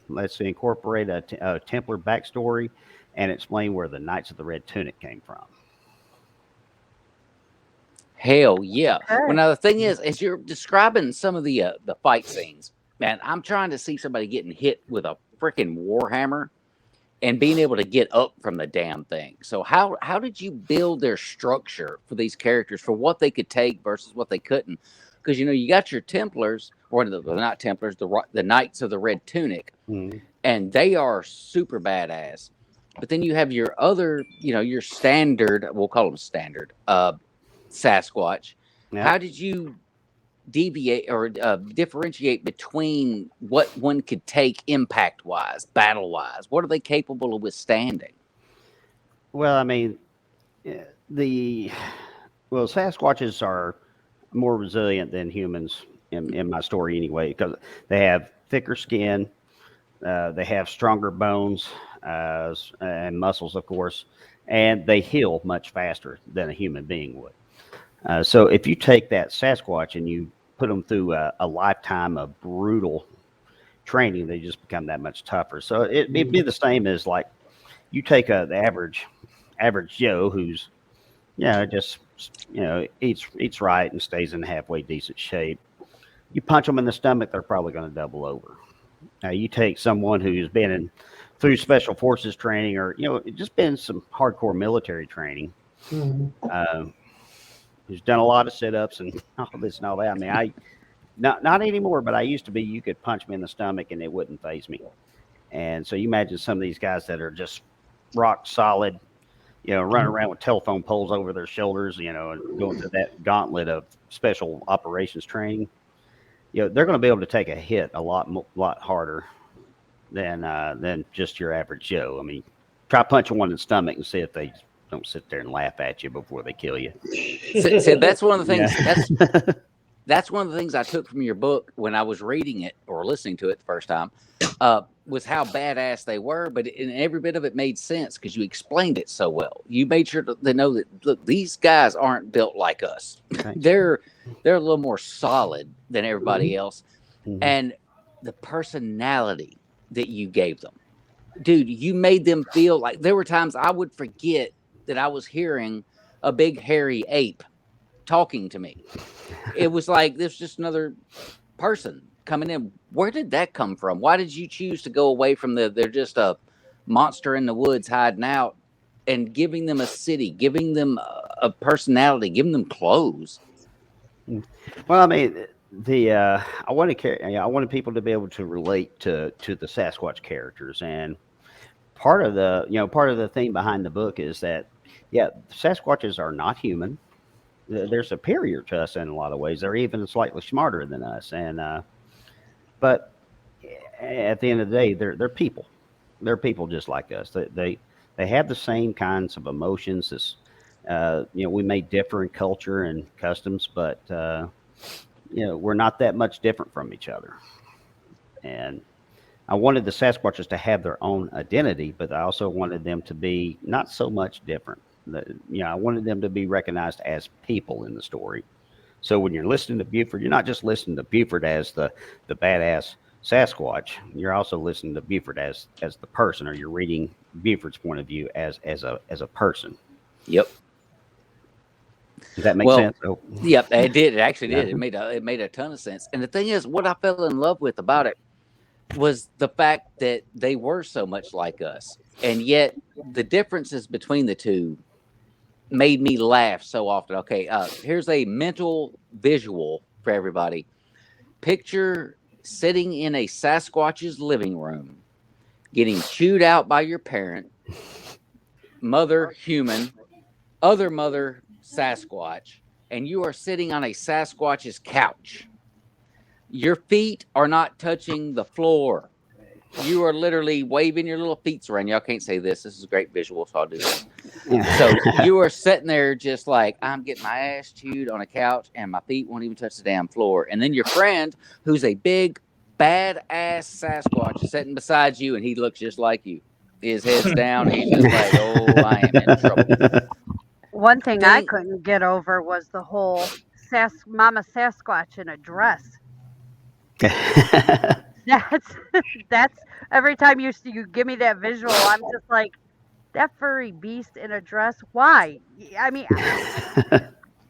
Let's incorporate a Templar backstory and explain where the Knights of the Red Tunic came from. Hell yeah. Okay. Well, now the thing is, as you're describing some of the fight scenes, man, I'm trying to see somebody getting hit with a freaking warhammer and being able to get up from the damn thing. So how did you build their structure for these characters for what they could take versus what they couldn't? Because you got your Templars, or not Templars, the Knights of the Red Tunic, and they are super badass. But then you have your other, your standard, we'll call them standard, Sasquatch. Yeah. How did you deviate or differentiate between what one could take impact wise, battle wise? What are they capable of withstanding? Well, I mean, Sasquatches are more resilient than humans in my story anyway, because they have thicker skin, they have stronger bones and muscles, of course, and they heal much faster than a human being would. So if you take that Sasquatch and you put them through a lifetime of brutal training, they just become that much tougher. So it'd be the same as like you take the average Joe who's just eats right and stays in halfway decent shape. You punch them in the stomach, they're probably going to double over. Now you take someone who's been through special forces training, or just been some hardcore military training. Who's done a lot of sit-ups and all this and all that. I mean, not anymore, but I used to be. You could punch me in the stomach and it wouldn't faze me. And so you imagine some of these guys that are just rock solid, running around with telephone poles over their shoulders, and going through that gauntlet of special operations training. They're going to be able to take a hit a lot harder than just your average Joe. I mean, try punching one in the stomach and see if they don't sit there and laugh at you before they kill you. So that's one of the things. That's one of the things I took from your book when I was reading it or listening to it the first time, was how badass they were. But every bit of it made sense because you explained it so well. You made sure to know that, look, these guys aren't built like us. They're a little more solid than everybody else. And the personality that you gave them, dude, you made them feel like there were times I would forget that I was hearing a big hairy ape talking to me. It was like there's just another person coming in. Where did that come from? Why did you choose to go away from they're just a monster in the woods hiding out, and giving them a city, giving them a personality, giving them clothes? Well, I mean, I wanted people to be able to relate to the Sasquatch characters, and part of the theme behind the book is that Sasquatches are not human. They're superior to us in a lot of ways. They're even slightly smarter than us, and but at the end of the day, they're people. They're people just like us. They have the same kinds of emotions. We may differ in culture and customs, but we're not that much different from each other. And I wanted the Sasquatches to have their own identity, but I also wanted them to be not so much different. I wanted them to be recognized as people in the story. So when you're listening to Buford, you're not just listening to Buford as the badass Sasquatch. You're also listening to Buford as the person, or you're reading Buford's point of view as a person. Yep. Does that make sense? Oh. Yep, it did. It actually did. It made a ton of sense. And the thing is, what I fell in love with about it was the fact that they were so much like us, and yet the differences between the two made me laugh so often. Okay, here's a mental visual for everybody. Picture sitting in a Sasquatch's living room, getting chewed out by your parent, mother human, other mother Sasquatch, and you are sitting on a Sasquatch's couch. Your feet are not touching the floor. You are literally waving your little feet around. Y'all can't say this. This is a great visual, so I'll do this. So you are sitting there just like, I'm getting my ass chewed on a couch and my feet won't even touch the damn floor. And then your friend, who's a big, badass Sasquatch, is sitting beside you, and he looks just like you. His head's down. He's just like, oh, I am in trouble. One thing I couldn't get over was the whole Mama Sasquatch in a dress. That's every time you give me that visual, I'm just like, that furry beast in a dress. Why? I mean,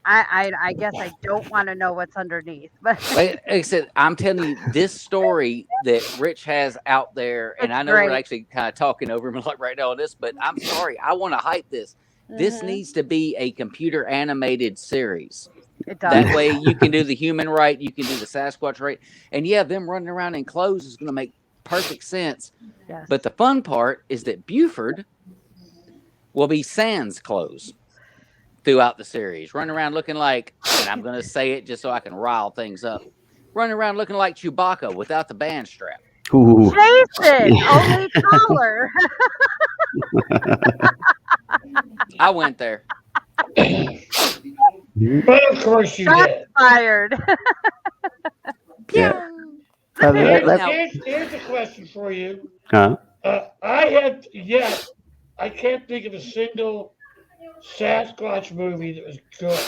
I guess I don't want to know what's underneath, but Like I said, I'm telling you, this story that Rich has out there, and it's I know we're great. actually kind of talking over him like right now on this, but I'm sorry, I want to hype this. This Hmm. needs to be a computer animated series. It That does. way, you can do the human right, you can do the Sasquatch right, and yeah, them running around in clothes is going to make perfect sense. Yes. But the fun part is that Buford will be sans clothes throughout the series, running around looking like, and I'm going to say it just so I can rile things up, running around looking like Chewbacca without the band strap. Ooh. Jason, only taller. I went there. But of course you Shots did. fired. Yeah. Now- Here's a question for you. Huh? I can't think of a single Sasquatch movie that was good.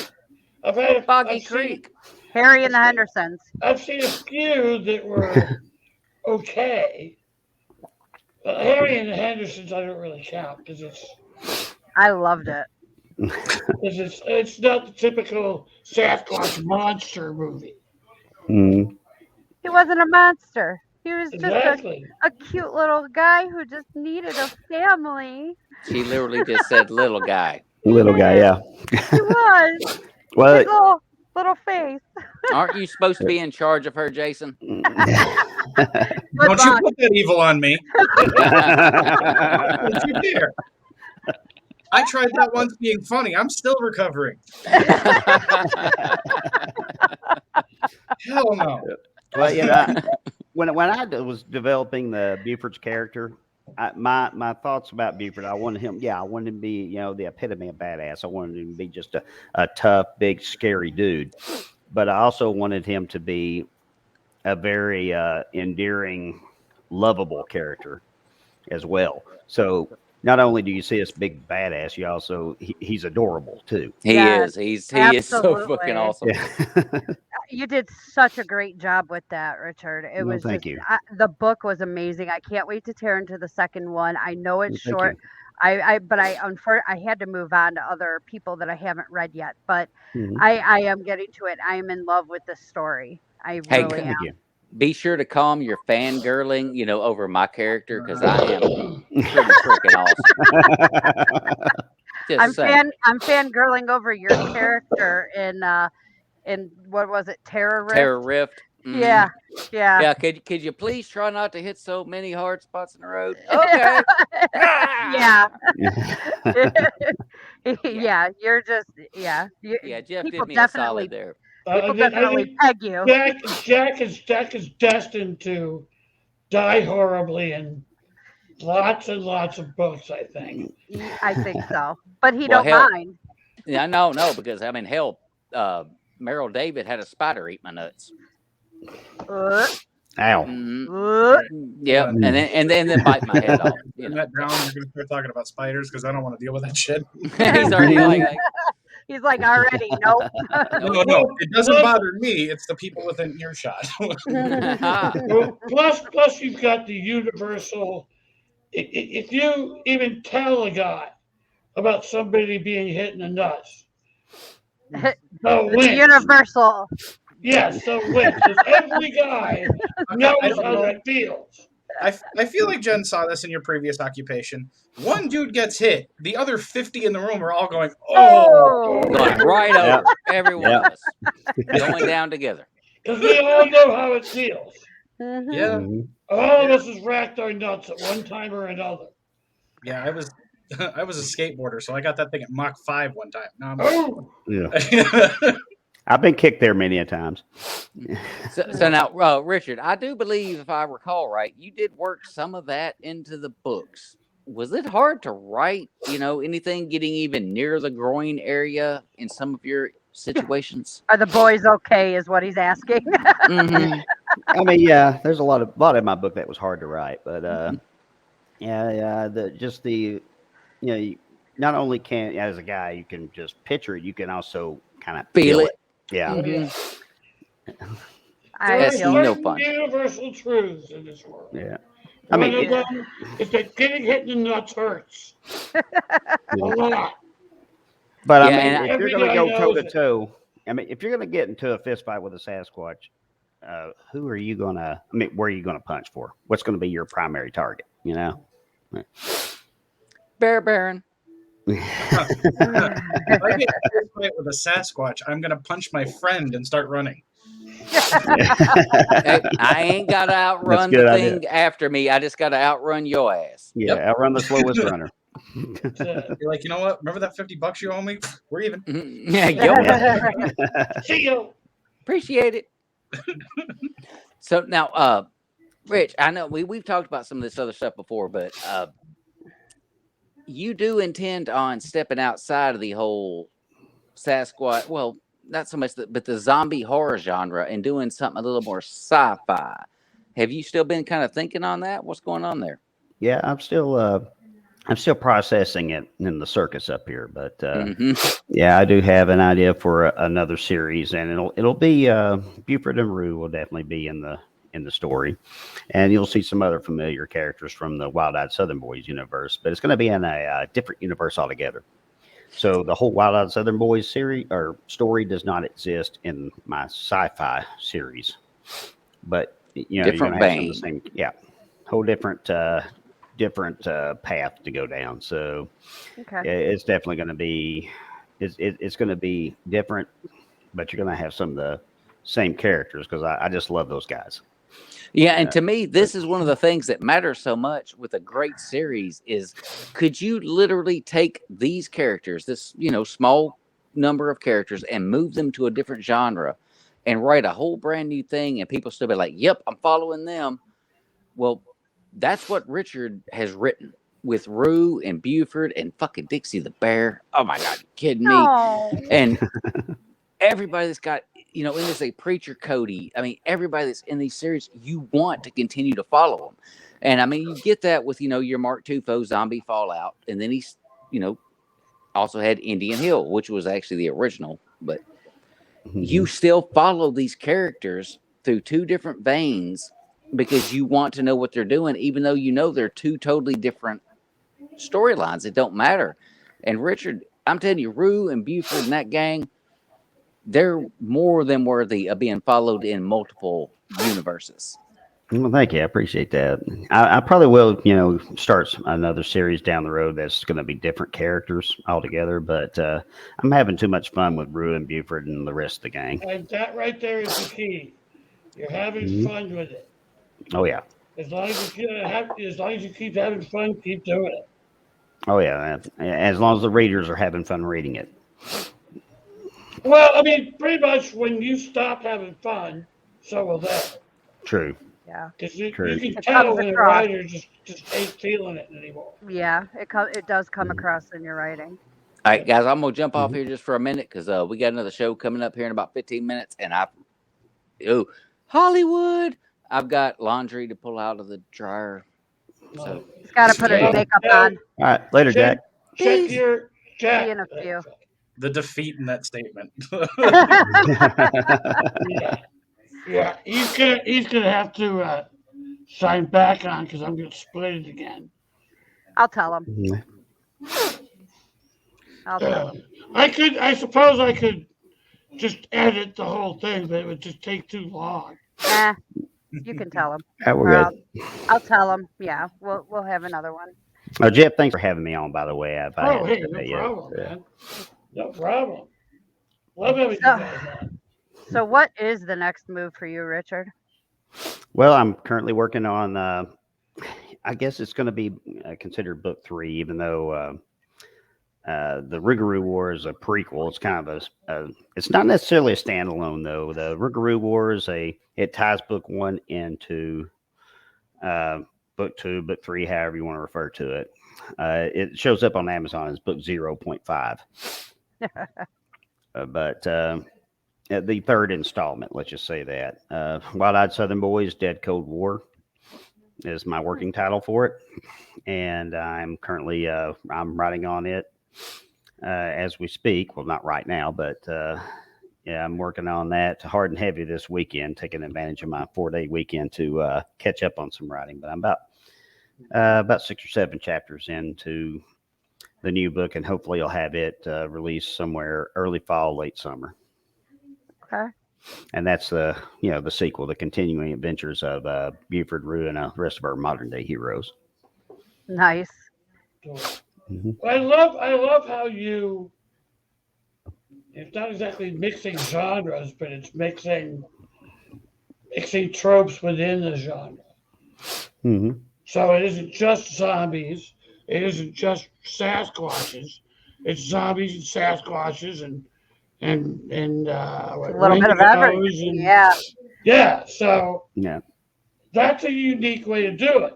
Boggy Creek. Harry and the Hendersons. I've seen a few that were okay. Harry and the Hendersons I don't really count because I loved it. it's not the typical Sasquatch monster movie. Mm. He wasn't a monster. He was just Exactly. a cute little guy who just needed a family. She literally just said little guy. Little guy, yeah. He was. Well, His little face. Aren't you supposed to be in charge of her, Jason? Good Don't you luck. put that evil on me. Don't you dare. I tried that once being funny. I'm still recovering. Hell no. well, when I was developing the Buford's character, my thoughts about Buford, I wanted him to be, the epitome of badass. I wanted him to be just a tough, big, scary dude. But I also wanted him to be a very endearing, lovable character as well. So not only do you see this big badass, you also he's adorable too. He Yes, is. He is so absolutely. fucking awesome. Yeah. You did such a great job with that, Richard. It Well, was thank just you. the book was amazing. I can't wait to tear into the second one. I know it's Thank short. But I had to move on to other people that I haven't read yet. But you. Mhm. I am getting to it. I am in love with this story. I Hey, really am. Thank you. Be sure to calm your fangirling, over my character because I am pretty freaking awesome. Just saying. I'm fangirling over your character in what was it, Terror Rift? Terror Rift. Mhm. Yeah. Yeah, could you please try not to hit so many hard spots in the road? Okay. Yeah. Yeah, you're just Yeah, Jeff people did me a definitely solid there. people I definitely think peg you. Jack is destined to die horribly in lots and lots of books. I think. I think so, but he Well, don't hell- mind. Yeah, no, because I mean, hell, Meryl David had a spider eat my nuts. Uh, Ow. Mhm. uh. Yep, and then bite my head off. When that drowns, you're going to start talking about spiders because I don't want to deal with that shit. He's already like He's like, already, nope. No, it doesn't bother me. It's the people within earshot. Well, plus you've got the universal. If you even tell a guy about somebody being hit in the nuts, the The winch. universal. Yes, the winch. 'Cause every guy knows I don't how know. that feels. I feel like Jen saw this in your previous occupation. One dude gets hit, the other 50 in the room are all going, "Oh!" going right Yep. over every one Yep. of us, going down together. Because we all know how it feels. Mhm. Yeah, Mhm. All of us has racked our nuts at one time or another. yeah. I was I was a skateboarder, so I got that thing at Mach 5 one time. No, Oh, Yeah. I've been kicked there many a times. So now, Richard, I do believe, if I recall right, you did work some of that into the books. Was it hard to write, anything getting even near the groin area in some of your situations? Are the boys okay? Is what he's asking. Mm-hmm. I mean, yeah, there's a lot in my book that was hard to write, but not only can as a guy you can just picture it, you can also kind of Feel it. Yeah. Mhm. I There are Casino feel fun. certain universal truths in this world. Yeah. I One mean, of them is that getting hit in the nuts hurts a lot. but I Yeah, mean, and if you're Every going to guy go toe knows to it. toe, I mean, if you're going to get into a fist fight with a Sasquatch, who are you going to? I mean, where are you going to punch for? What's going to be your primary target? You know. Bear Baron. If I get in a fist fight with a Sasquatch, I'm gonna punch my friend and start running. Hey, I ain't got to outrun good the idea. thing after me. I just got to outrun your ass. Yeah, Yep. outrun the slowest runner. You're like, you know what? Remember that $50 you owe me? We're even. Yeah, yo, See you. appreciate it. So now, Rich, I know we've talked about some of this other stuff before, but you do intend on stepping outside of the whole Sasquatch. Well, not so much, but the zombie horror genre and doing something a little more sci-fi. Have you still been kind of thinking on that? What's going on there? Yeah, I'm still processing it in the circus up here, but yeah, I do have an idea for another series, and it'll be Buford and Rue will definitely be in the story, and you'll see some other familiar characters from the Wild Eyed Southern Boys universe, but it's going to be in a different universe altogether. So the whole Wild Eyed Southern Boys series or story does not exist in my sci-fi series, but you know you're Different going to have some of the vein. same, yeah, whole different path to go down. So okay. it's definitely going to be it's going to be different, but you're going to have some of the same characters because I just love those guys. Yeah, and to me, this is one of the things that matters so much with a great series is could you literally take these characters, this, small number of characters and move them to a different genre and write a whole brand new thing and people still be like, "Yep, I'm following them." Well, that's what Richard has written with Rue and Buford and fucking Dixie the Bear. Oh my god, you kidding me? No. And everybody that's got, in this, a Preacher Cody. I mean, everybody that's in these series, you want to continue to follow them. And I mean, you get that with, your Mark Tufo zombie Fallout. And then he's, also had Indian Hill, which was actually the original. But you still follow these characters through two different veins because you want to know what they're doing, even though they're two totally different storylines. It don't matter. And Richard, I'm telling you, Rue and Buford and that gang, they're more than worthy of being followed in multiple universes. Well, thank you. I appreciate that. I probably will, start another series down the road that's going to be different characters altogether. But I'm having too much fun with Rue and Buford and the rest of the gang. And that right there is the key. You're having fun with it. Oh yeah. As long as you keep having fun, keep doing it. Oh yeah. As long as the readers are having fun reading it. Well, I mean, pretty much when you stop having fun, so will they. True. Yeah. Because you True. can It tell comes when a across. writer just ain't feeling it anymore. Yeah. It does come across in your writing. All right, guys, I'm going to jump off here just for a minute because we got another show coming up here in about 15 minutes. And Hollywood, I've got laundry to pull out of the dryer. So He's got to put his makeup on. All right. Later, Jack. Check your Jack. See you in a few. The defeat in that statement. Yeah. He's gonna have to sign back on because I'm gonna split it again. I'll tell him. I'll tell him. I suppose I could just edit the whole thing, but it would just take too long. You can tell him. We're good. I'll tell him. Yeah, we'll have another one. Jeff, thanks for having me on, by the way. Hey, no problem, man. No problem. Love having you guys on. So what is the next move for you, Richard? Well, I'm currently working on, I guess it's going to be considered book 3, even though the Rougarou War is a prequel. It's kind of it's not necessarily a standalone, though. The Rougarou War it ties book 1 into book 2, book 3, however you want to refer to it. It shows up on Amazon as book 0.5. But the third installment, let's just say that. Wild Eyed Southern Boys, Dead Cold War is my working title for it. And I'm currently I'm writing on it as we speak. Well, not right now, but yeah, I'm working on that hard and heavy this weekend, taking advantage of my 4-day weekend to catch up on some writing. But I'm about 6 or 7 chapters into the new book, and hopefully I'll have it released somewhere early fall, late summer. Okay. And that's the sequel, the continuing adventures of Buford, Rue, and the rest of our modern day heroes. Nice. Mm-hmm. I love how you. It's not exactly mixing genres, but it's mixing tropes within the genre. Mm-hmm. So it isn't just zombies. It isn't just Sasquatches. It's zombies and Sasquatches and A what, little bit of everything. Wendigos and Yeah. yeah. So Yeah. that's a unique way to do it.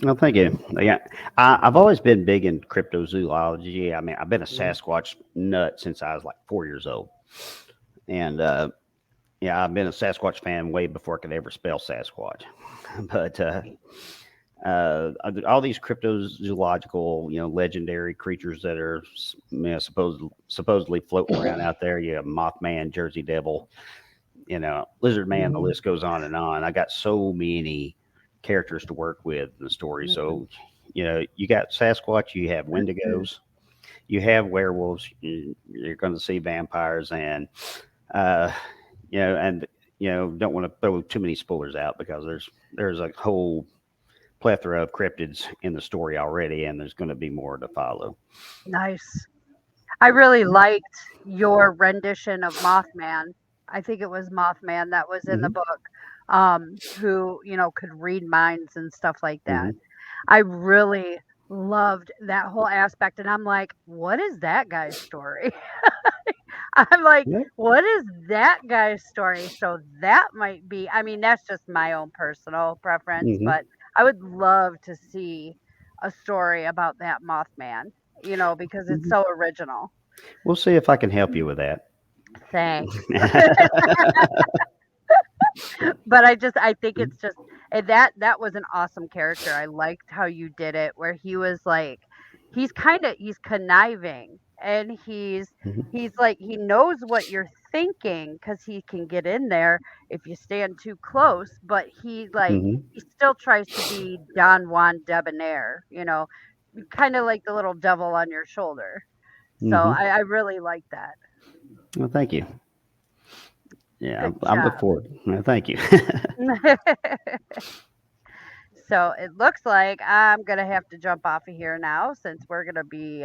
Well, thank you. Yeah, I've always been big in cryptozoology. I mean, I've been a Sasquatch nut since I was like 4 years old, and yeah, I've been a Sasquatch fan way before I could ever spell Sasquatch. But all these cryptozoological, legendary creatures that are, supposedly floating around out there. You have Mothman, Jersey Devil, Lizard Man. The list goes on and on. I got so many characters to work with in the story. So, you got Sasquatch, you have Wendigos, you have werewolves. You're going to see vampires, and uh, don't want to throw too many spoilers out because there's a whole plethora of cryptids in the story already, and there's going to be more to follow. Nice. I really liked your rendition of Mothman. I think it was Mothman that was in the Mm-hmm. book, who, could read minds and stuff like that. Mm-hmm. I really loved that whole aspect. And I'm like, what is that guy's story? I'm like, Yeah. what is that guy's story? So that might be, I mean, that's just my own personal preference, Mm-hmm. but I would love to see a story about that Mothman, because it's Mm-hmm. so original. We'll see if I can help you with that. Thanks. But I think it's just that was an awesome character. I liked how you did it, where he was like, he's conniving, and he's like, he knows what you're thinking because he can get in there if you stand too close, but Mm-hmm. he still tries to be Don Juan debonair, kind of like the little devil on your shoulder. So Mm-hmm. I really like that. Well, thank you. Yeah, Good I'm job. looking forward. Well, thank you. So it looks like I'm gonna have to jump off of here now since we're gonna be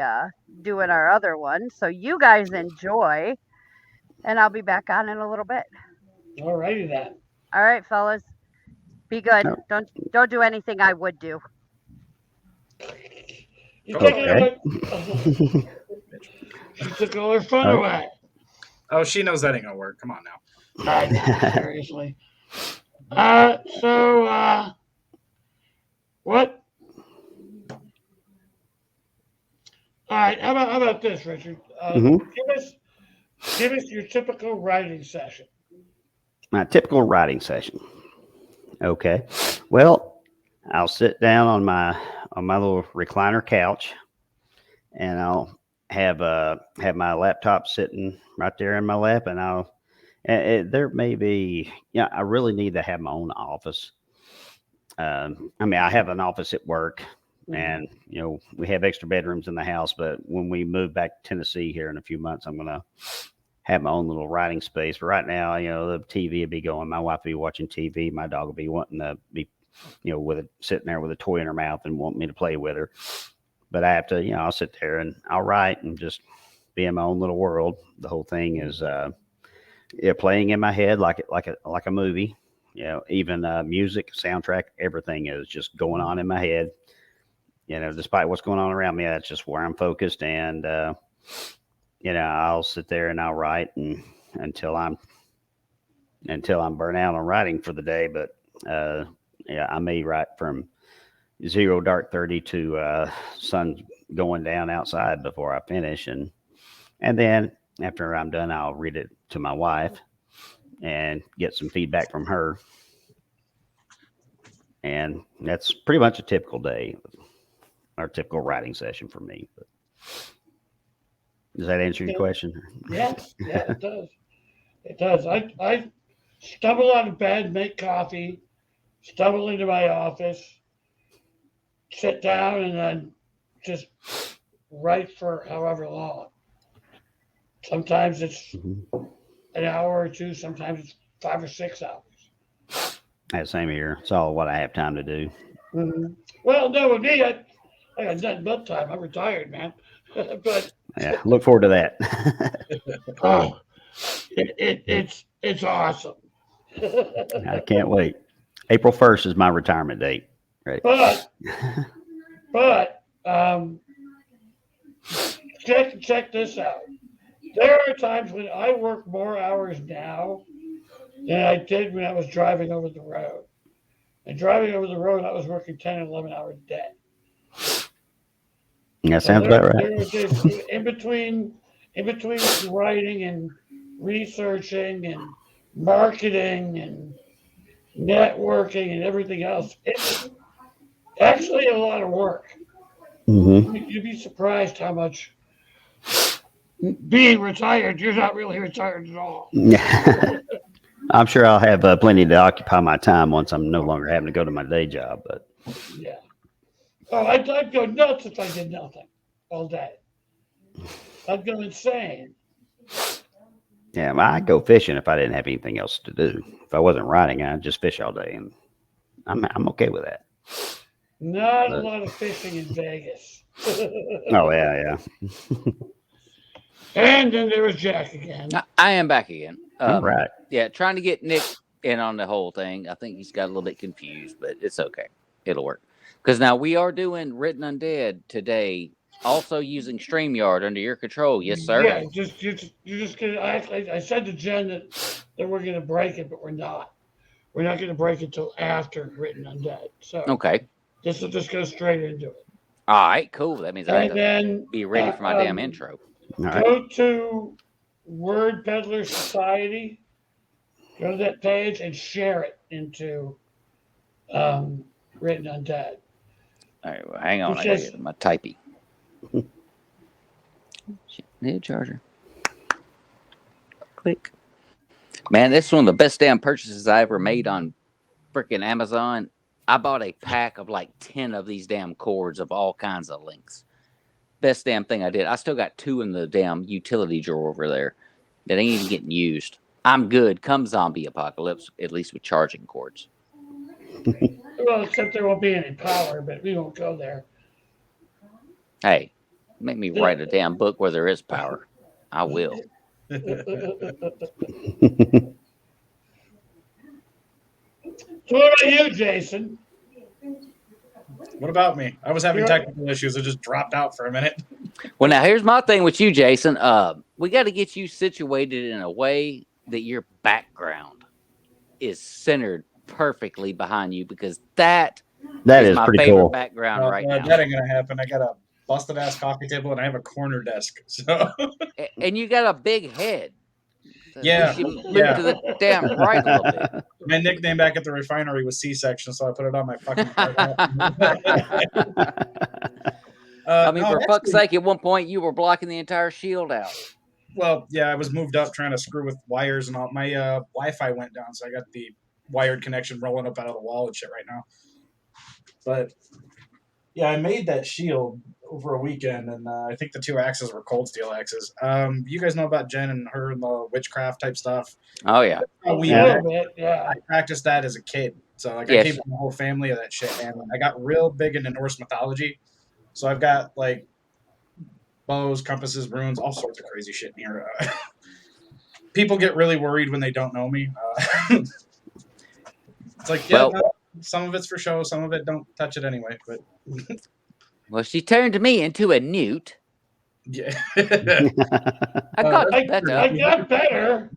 doing our other one. So you guys enjoy, and I'll be back on in a little bit. Alrighty then. All right, fellas, be good. Oh, Don't do anything I would do. You Oh, taking okay. all, you took all her fun Oh. away. Oh, she knows that ain't gonna work. Come on now. I know, seriously. So, what? All right, how about this, Richard? Mhm. Give us your typical writing session. My typical writing session. Okay. Well, I'll sit down on my little recliner couch, and I'll have my laptop sitting right there in my lap, and there may be, I really need to have my own office. I mean, I have an office at work, and we have extra bedrooms in the house. But when we move back to Tennessee here in a few months, I'm gonna have my own little writing space. But right now, the TV will be going. My wife will be watching TV. My dog will be wanting to be, with it sitting there with a toy in her mouth and want me to play with her. But I have to, I'll sit there and I'll write and just be in my own little world. The whole thing is playing in my head like a movie. Even music, soundtrack, everything is just going on in my head. Despite what's going on around me, that's just where I'm focused. And I'll sit there and I'll write and until I'm burnt out on writing for the day. But I may write from zero dark 30 to sun going down outside before I finish, and then after I'm done, I'll read it to my wife and get some feedback from her. And that's pretty much a typical day or typical writing session for me. Does that answer your question? Yes, yeah, it does. It does. I stumble out of bed, make coffee, stumble into my office, sit down, and then just write for however long. Sometimes it's Mhm. an hour or two. Sometimes it's 5 or 6 hours. Yeah, same here. It's all what I have time to do. Mm-hmm. Well, no, with me, I got nothing but time. I'm retired, man. But Yeah, look forward to that. oh, it's awesome. I can't wait. April 1st is my retirement date. Right. but but check this out. There are times when I work more hours now than I did when I was driving over the road. And driving over the road, I was working 10 and 11 hours a day. That So sounds about there right. were days in between writing and researching and marketing and networking and everything else. It's actually a lot of work. Hmm. You'd be surprised how much being retired, you're not really retired at all. I'm sure I'll have plenty to occupy my time once I'm no longer having to go to my day job. But Yeah. Oh, I'd go nuts if I did nothing all day. I'd go insane. yeah, I'd go fishing if I didn't have anything else to do. If I wasn't writing, I'd just fish all day, and I'm okay with that. Not a But lot of fishing in Vegas. oh yeah, And then there was Jack again. I am back again. all right. Yeah, trying to get Nick in on the whole thing. I think he's got a little bit confused, but it's okay. It'll work. Because now we are doing Written Undead today, also using StreamYard under your control. Yes, sir. Yeah, you're just gonna. I said to Jen that we're gonna break it, but we're not. We're not gonna break it till after Written Undead. So Okay. this will just go straight into it. All right, cool. That means I have And to then be ready for my damn intro. All right. go to Word Peddler Society. Go to that page and share it into Written Undead. All right, well, hang on. It I gotta says- get my typey. Shit, need a charger. Click. Man, this is one of the best damn purchases I ever made on freaking Amazon. I bought a pack of like 10 of these damn cords of all kinds of lengths. Best damn thing I did. I still got 2 in the damn utility drawer over there that ain't even getting used. I'm good. Come zombie apocalypse, at least with charging cords. Well, except there won't be any power, but we won't go there. Hey, make me write a damn book where there is power. I will. So what about you, Jason? What about me? I was having You're- technical issues. I just dropped out for a minute. Well, now here's my thing with you, Jason. We got to get you situated in a way that your background is centered perfectly behind you, because that is is my pretty favorite cool. background right now. That ain't gonna happen. I got a busted ass coffee table and I have a corner desk. So And you got a big head. Yeah, You should move yeah. to the damn right a little bit. my nickname back at the refinery was C-section, so I put it on my fucking card. I mean, no, for fuck's actually, sake, at one point you were blocking the entire shield out. well, yeah, I was moved up trying to screw with wires and all. My Wi-Fi went down, so I got the wired connection rolling up out of the wall and shit right now. But yeah, I made that shield over a weekend, and I think the 2 axes were cold steel axes. You guys know about Jen and her and the witchcraft type stuff. Oh yeah. Oh, A we little bit, yeah. I practiced that as a kid, so like I Yes. came from a whole family of that shit, and I got real big into Norse mythology. So I've got like bows, compasses, runes, all sorts of crazy shit in here. People get really worried when they don't know me. It's like, yeah, Well- no, some of it's for show, some of it don't touch it anyway. But Well, she turned me into a newt. yeah, I got better. I got better.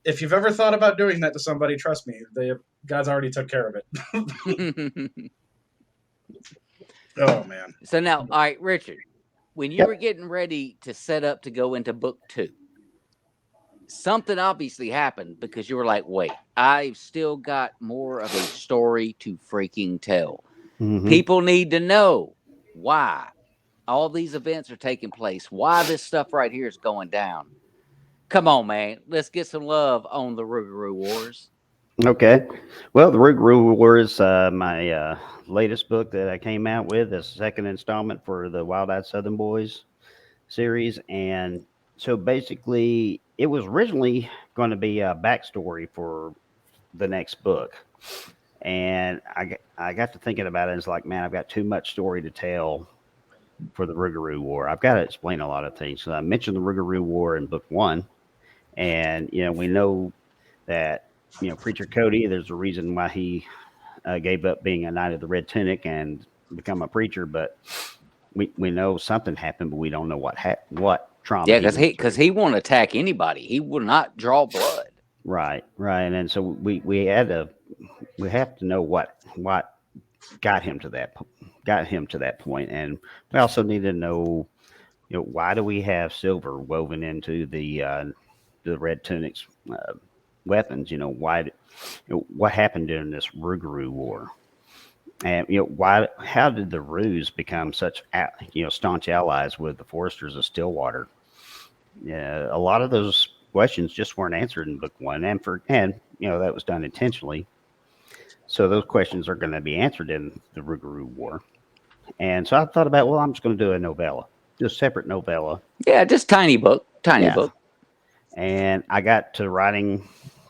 if you've ever thought about doing that to somebody, trust me, God's already took care of it. Oh man. So now, all right, Richard, when you were getting ready to set up to go into book 2, something obviously happened, because you were like, wait, I've still got more of a story to freaking tell. Mhm. People need to know why all these events are taking place, why this stuff right here is going down. Come on, man. Let's get some love on the Rougarou Wars. Okay. Well, the Rougarou War is my latest book that I came out with, the second installment for the Wild Eyed Southern Boys series. And so basically, it was originally going to be a backstory for the next book. And I got to thinking about it. And it's like, man, I've got too much story to tell for the Rougarou War. I've got to explain a lot of things. So I mentioned the Rougarou War in book one. And, we know that, Preacher Cody, there's a reason why he gave up being a Knight of the Red Tunic and become a preacher. But we know something happened, but we don't know what trauma. Yeah, because he won't attack anybody. He will not draw blood. Right. And so we have to know what got him to that point, and we also need to know, why do we have silver woven into the Red Tunic's weapons? Why? What happened during this Rougarou War? And how did the Roos become such staunch allies with the Foresters of Stillwater? Yeah, a lot of those questions just weren't answered in book one, and that was done intentionally. So those questions are going to be answered in the Rougarou War. And so I thought about, well, I'm just going to do a novella, just separate novella. Yeah, just tiny book. And I got to writing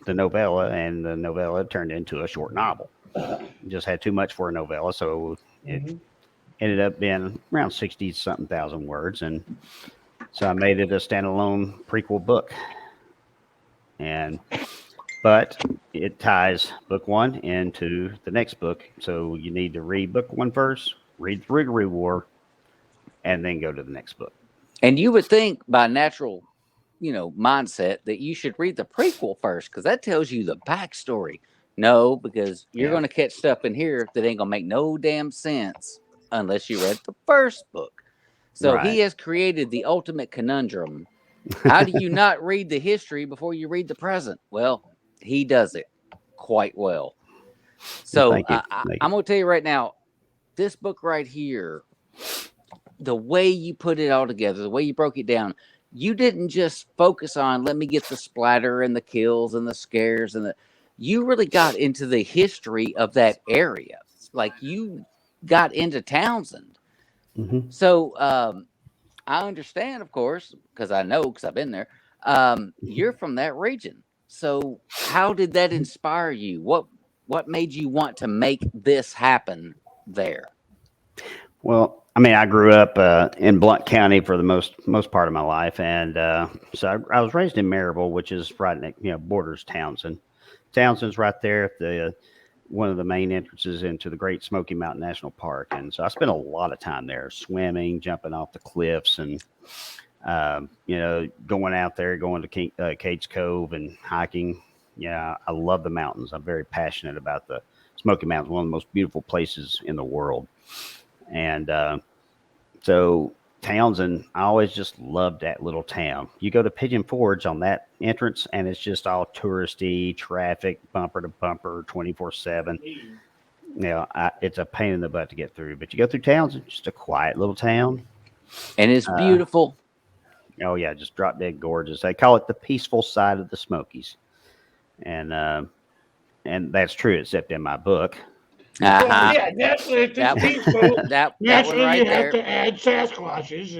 the novella, and the novella turned into a short novel. Just had too much for a novella, so it ended up being around 60-something thousand words. And so I made it a standalone prequel book. But it ties book one into the next book. So you need to read book one first, read the Rougarou War, and then go to the next book. And you would think by natural, mindset that you should read the prequel first, because that tells you the backstory. No, because you're going to catch stuff in here that ain't going to make no damn sense unless you read the first book. So He has created the ultimate conundrum. How do you not read the history before you read the present? Well, he does it quite well. So I'm going to tell you right now, this book right here, the way you put it all together, the way you broke it down, you didn't just focus on, let me get the splatter and the kills and the scares you really got into the history of that area. Like, you got into Townsend. Mm-hmm. So I understand, of course, because I've been there. You're from that region. So how did that inspire you? What made you want to make this happen there? Well, I grew up in Blount County for the most part of my life, and so I was raised in Maryville, which is right next, borders Townsend. Townsend's right there at one of the main entrances into the Great Smoky Mountain National Park, and so I spent a lot of time there, swimming, jumping off the cliffs, and going out there, going to Cade's Cove and hiking. Yeah, I love the mountains. I'm very passionate about the Smoky Mountains, one of the most beautiful places in the world. And so Townsend, I always just loved that little town. You go to Pigeon Forge on that entrance, and it's just all touristy, traffic, bumper to bumper, 24/7. It's a pain in the butt to get through. But you go through Townsend, just a quiet little town. And it's beautiful. Oh, yeah, just drop dead gorgeous. They call it the peaceful side of the Smokies. And that's true, except in my book. Uh-huh. Well, yeah, naturally, if it's peaceful, naturally right you there. have to add Sasquatches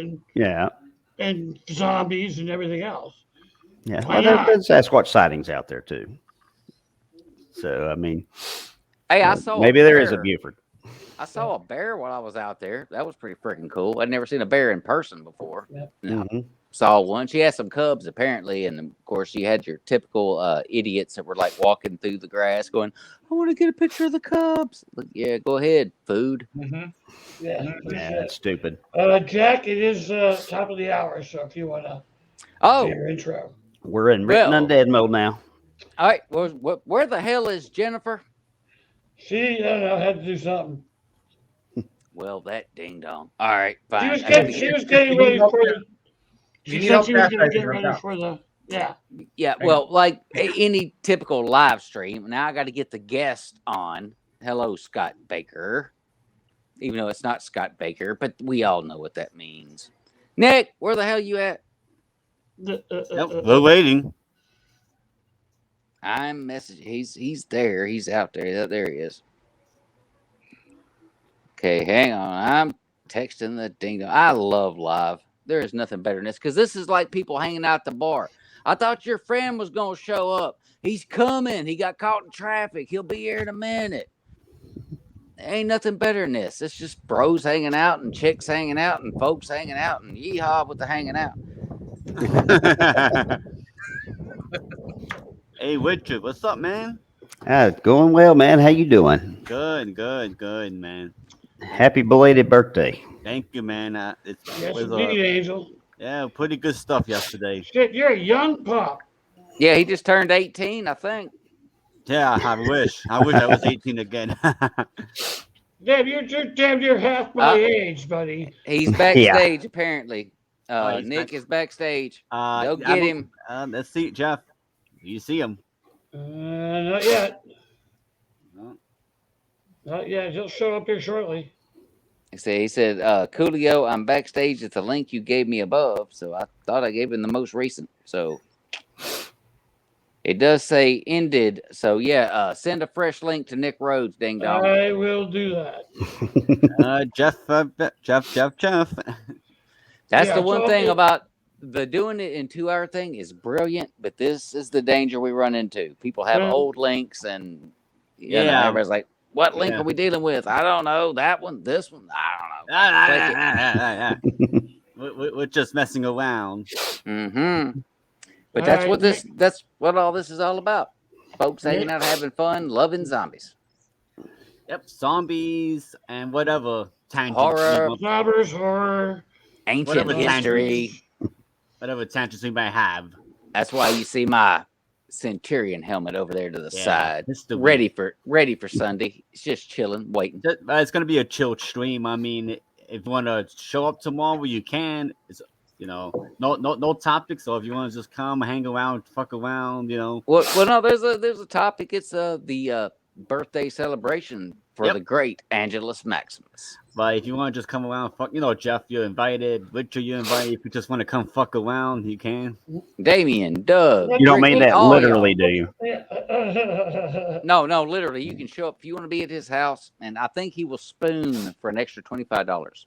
and zombies and everything else. Yeah, Why well, not? there's Sasquatch sightings out there too. So Hey, I saw maybe there is a Buford. I saw a bear while I was out there. That was pretty freaking cool. I'd never seen a bear in person before. Yep. Mm-hmm. Saw one. She had some cubs apparently, and of course you had your typical idiots that were like walking through the grass, going, "I want to get a picture of the cubs." Like, yeah, go ahead, food. Yeah, That's stupid. Jack, it is top of the hour, so if you want to do your intro. We're in written undead mode now. All right, where the hell is Jennifer? She, I don't know, had to do something. Well, that ding dong. All right, fine. She was getting ready for the. She said she was going to get ready for the. Yeah. Yeah. Well, like any typical live stream, now I got to get the guest on. Hello, Scott Baker. even though it's not Scott Baker, but we all know what that means. Nick, where the hell you at? Yep, we're waiting. I'm messaging. He's there. He's out there. There he is. Okay, hang on. I'm texting the dingo. I love live. There is nothing better than this because this is like people hanging out at the bar. I thought your friend was gonna show up. He's coming. He got caught in traffic. He'll be here in a minute. Ain't nothing better than this. It's just bros hanging out and chicks hanging out and folks hanging out and yeehaw with the hanging out. Hey, Richard, what's up, man? Going well, man. How you doing? Good, man. Happy belated birthday. Thank you, man. Yes, indeed, Angel. Yeah, pretty good stuff yesterday. Shit, you're a young pup. Yeah, he just turned 18, I think. Yeah, I wish I was 18 again. Damn, you're damn near half my age, buddy. He's backstage, apparently. Nick is backstage. Go get him. Let's see, Jeff. You see him? Not yet. No. Not yet. He'll show up here shortly. He said, Coolio, I'm backstage at the link you gave me above. So I thought I gave him the most recent. So it does say ended. So yeah, send a fresh link to Nick Rhodes, ding dong. I will do that. Jeff. That's the one thing about the doing it in 2 hour thing is brilliant, but this is the danger we run into. People have old links and you know, everybody's like, what link are we dealing with? I don't know. That one, this one, I don't know. We're just messing around. Mm-hmm. But that's what all this is all about. Folks hanging out, having fun, loving zombies. Yep, zombies and whatever tangents. Horror. Ancient history. Whatever tangents we might have. That's why you see my Centurion helmet over there to the side. Ready for Sunday. It's just chilling, waiting. It's gonna be a chill stream. I mean, if you want to show up tomorrow, you can. It's no topics. So if you want to just come, hang around, fuck around, Well, no, there's a topic. It's the birthday celebration for the great Angelus Maximus. But if you want to just come around, fuck, Jeff, you're invited. Richard, you're invited. If you just want to come fuck around, you can. Damien, Doug. You don't mean that literally, do you? No, literally. You can show up if you want to be at his house, and I think he will spoon for an extra $25.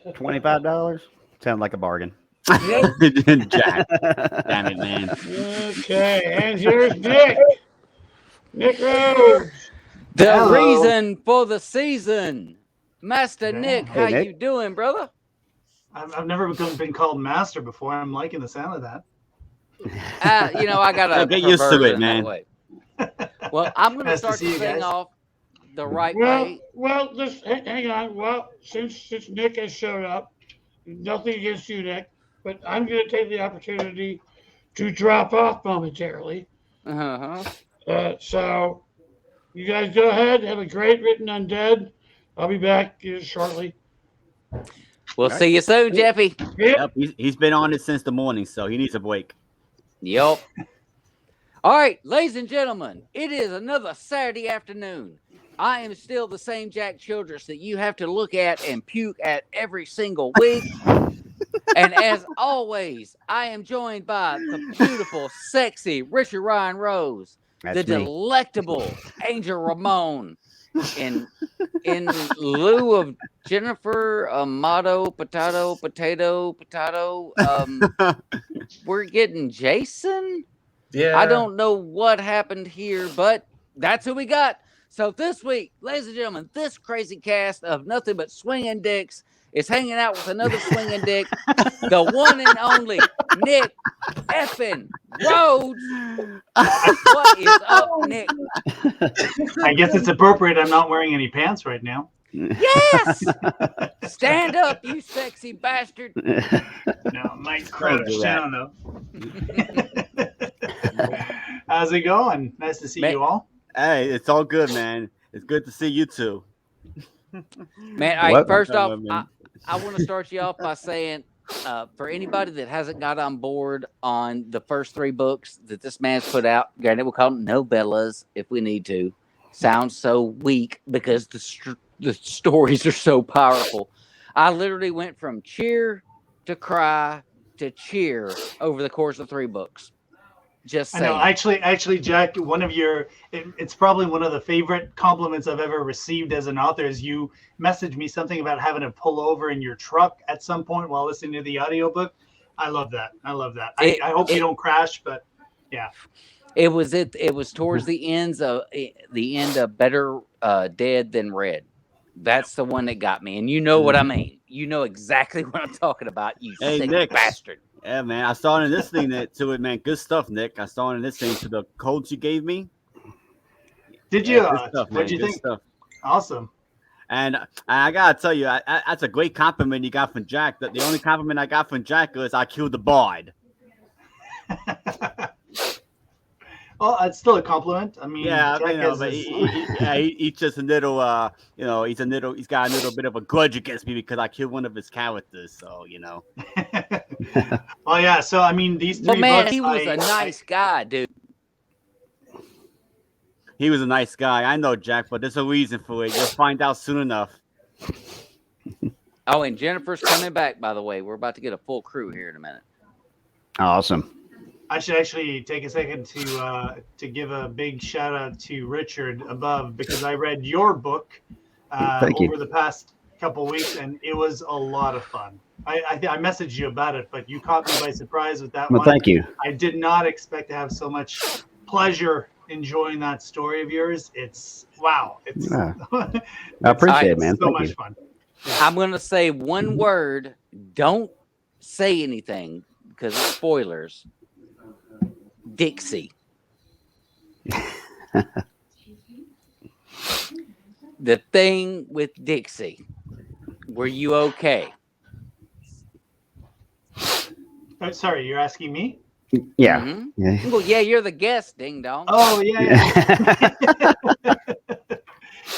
$25? Sounds like a bargain. Jack. Damn it, man. Okay, and here's Nick. Nick Rhodes. The reason for the season. Master Nick, how you doing, brother? I've never been called master before. I'm liking the sound of that. I gotta get used to it, man. Well, I'm gonna start the thing off the right way. Well, just hang on. Well, since Nick has showed up, nothing against you, Nick, but I'm gonna take the opportunity to drop off momentarily. So you guys go ahead. Have a great Written Undead. I'll be back shortly. We'll see you soon, Jeffy. Yep, he's been on it since the morning, so he needs a break. Yep. All right, ladies and gentlemen, it is another Saturday afternoon. I am still the same Jack Childress that you have to look at and puke at every single week. And as always, I am joined by the beautiful, sexy Richard Ryan Rose, the delectable Angel Ramon, in lieu of Jennifer Amato, potato, we're getting Jason. Yeah, I don't know what happened here, but that's who we got. So this week, ladies and gentlemen, this crazy cast of nothing but swinging dicks is hanging out with another swinging dick, the one and only Nick effing Rhodes. What is up, Nick? I guess it's appropriate I'm not wearing any pants right now. Yes! Stand up, you sexy bastard. No, Mike crouched down, though. How's it going? Nice to see you all. Hey, it's all good, man. It's good to see you too. Man, all right, first off, I want to start you off by saying, for anybody that hasn't got on board on the first 3 books that this man's put out, granted, we'll call them novellas if we need to. Sounds so weak because the stories are so powerful. I literally went from cheer to cry to cheer over the course of 3 books. Just I know. saying. Actually, Jack, it's probably one of the favorite compliments I've ever received as an author is you messaged me something about having to pull over in your truck at some point while listening to the audiobook. I love that. I love that. I hope you don't crash, but yeah. It was towards the end of Better Dead Than Red. That's the one that got me, and you know what I mean. You know exactly what I'm talking about. You Hey, sick Nick. bastard. Yeah, man. I started listening to it, man. Good stuff, Nick. I started listening to the codes you gave me. Did Yeah, you? good stuff, man. What'd you Good think? stuff. Awesome. And I gotta tell you, that's a great compliment you got from Jack. The only compliment I got from Jack was I killed the bard. Well, it's still a compliment. I mean, Yeah, Jack has but his... he's just a little, he's got a little bit of a grudge against me because I killed one of his characters. So Well, yeah. So I mean, these 3 Well, man, books. he was a nice guy, dude. He was a nice guy. I know, Jack, but there's a reason for it. You'll find out soon enough. Oh, and Jennifer's coming back, by the way. We're about to get a full crew here in a minute. Awesome. I should actually take a second to give a big shout out to Richard above because I read your book over the past couple of weeks and it was a lot of fun. I messaged you about it, but you caught me by surprise with that one. Thank you. I did not expect to have so much pleasure enjoying that story of yours. It's wow. It's I appreciate it, man. So much fun. Yeah. I'm going to say one word. Don't say anything because it's spoilers. Dixie. The thing with Dixie. Were you okay? Oh, sorry, you're asking me? Yeah. Mm-hmm. Yeah. Well, yeah, you're the guest, ding dong. Oh, yeah.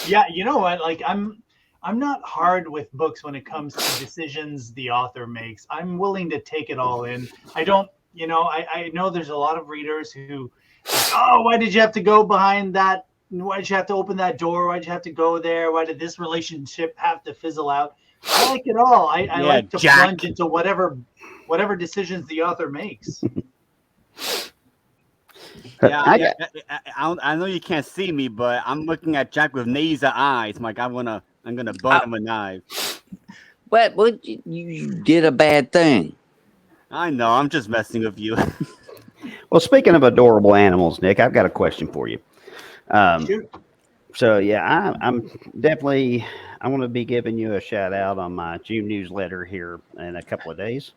Yeah, you know what? Like I'm not hard with books when it comes to decisions the author makes. I'm willing to take it all in. I don't, I know there's a lot of readers who, oh, why did you have to go behind that? Why did you have to open that door? Why did you have to go there? Why did this relationship have to fizzle out? I like it all. I like to plunge into whatever decisions the author makes. I know you can't see me, but I'm looking at Jack with laser eyes. Like I'm gonna burn him alive. What you did a bad thing. I know. I'm just messing with you. Well, speaking of adorable animals, Nick, I've got a question for you. So yeah, I'm definitely I want to be giving you a shout out on my June newsletter here in a couple of days.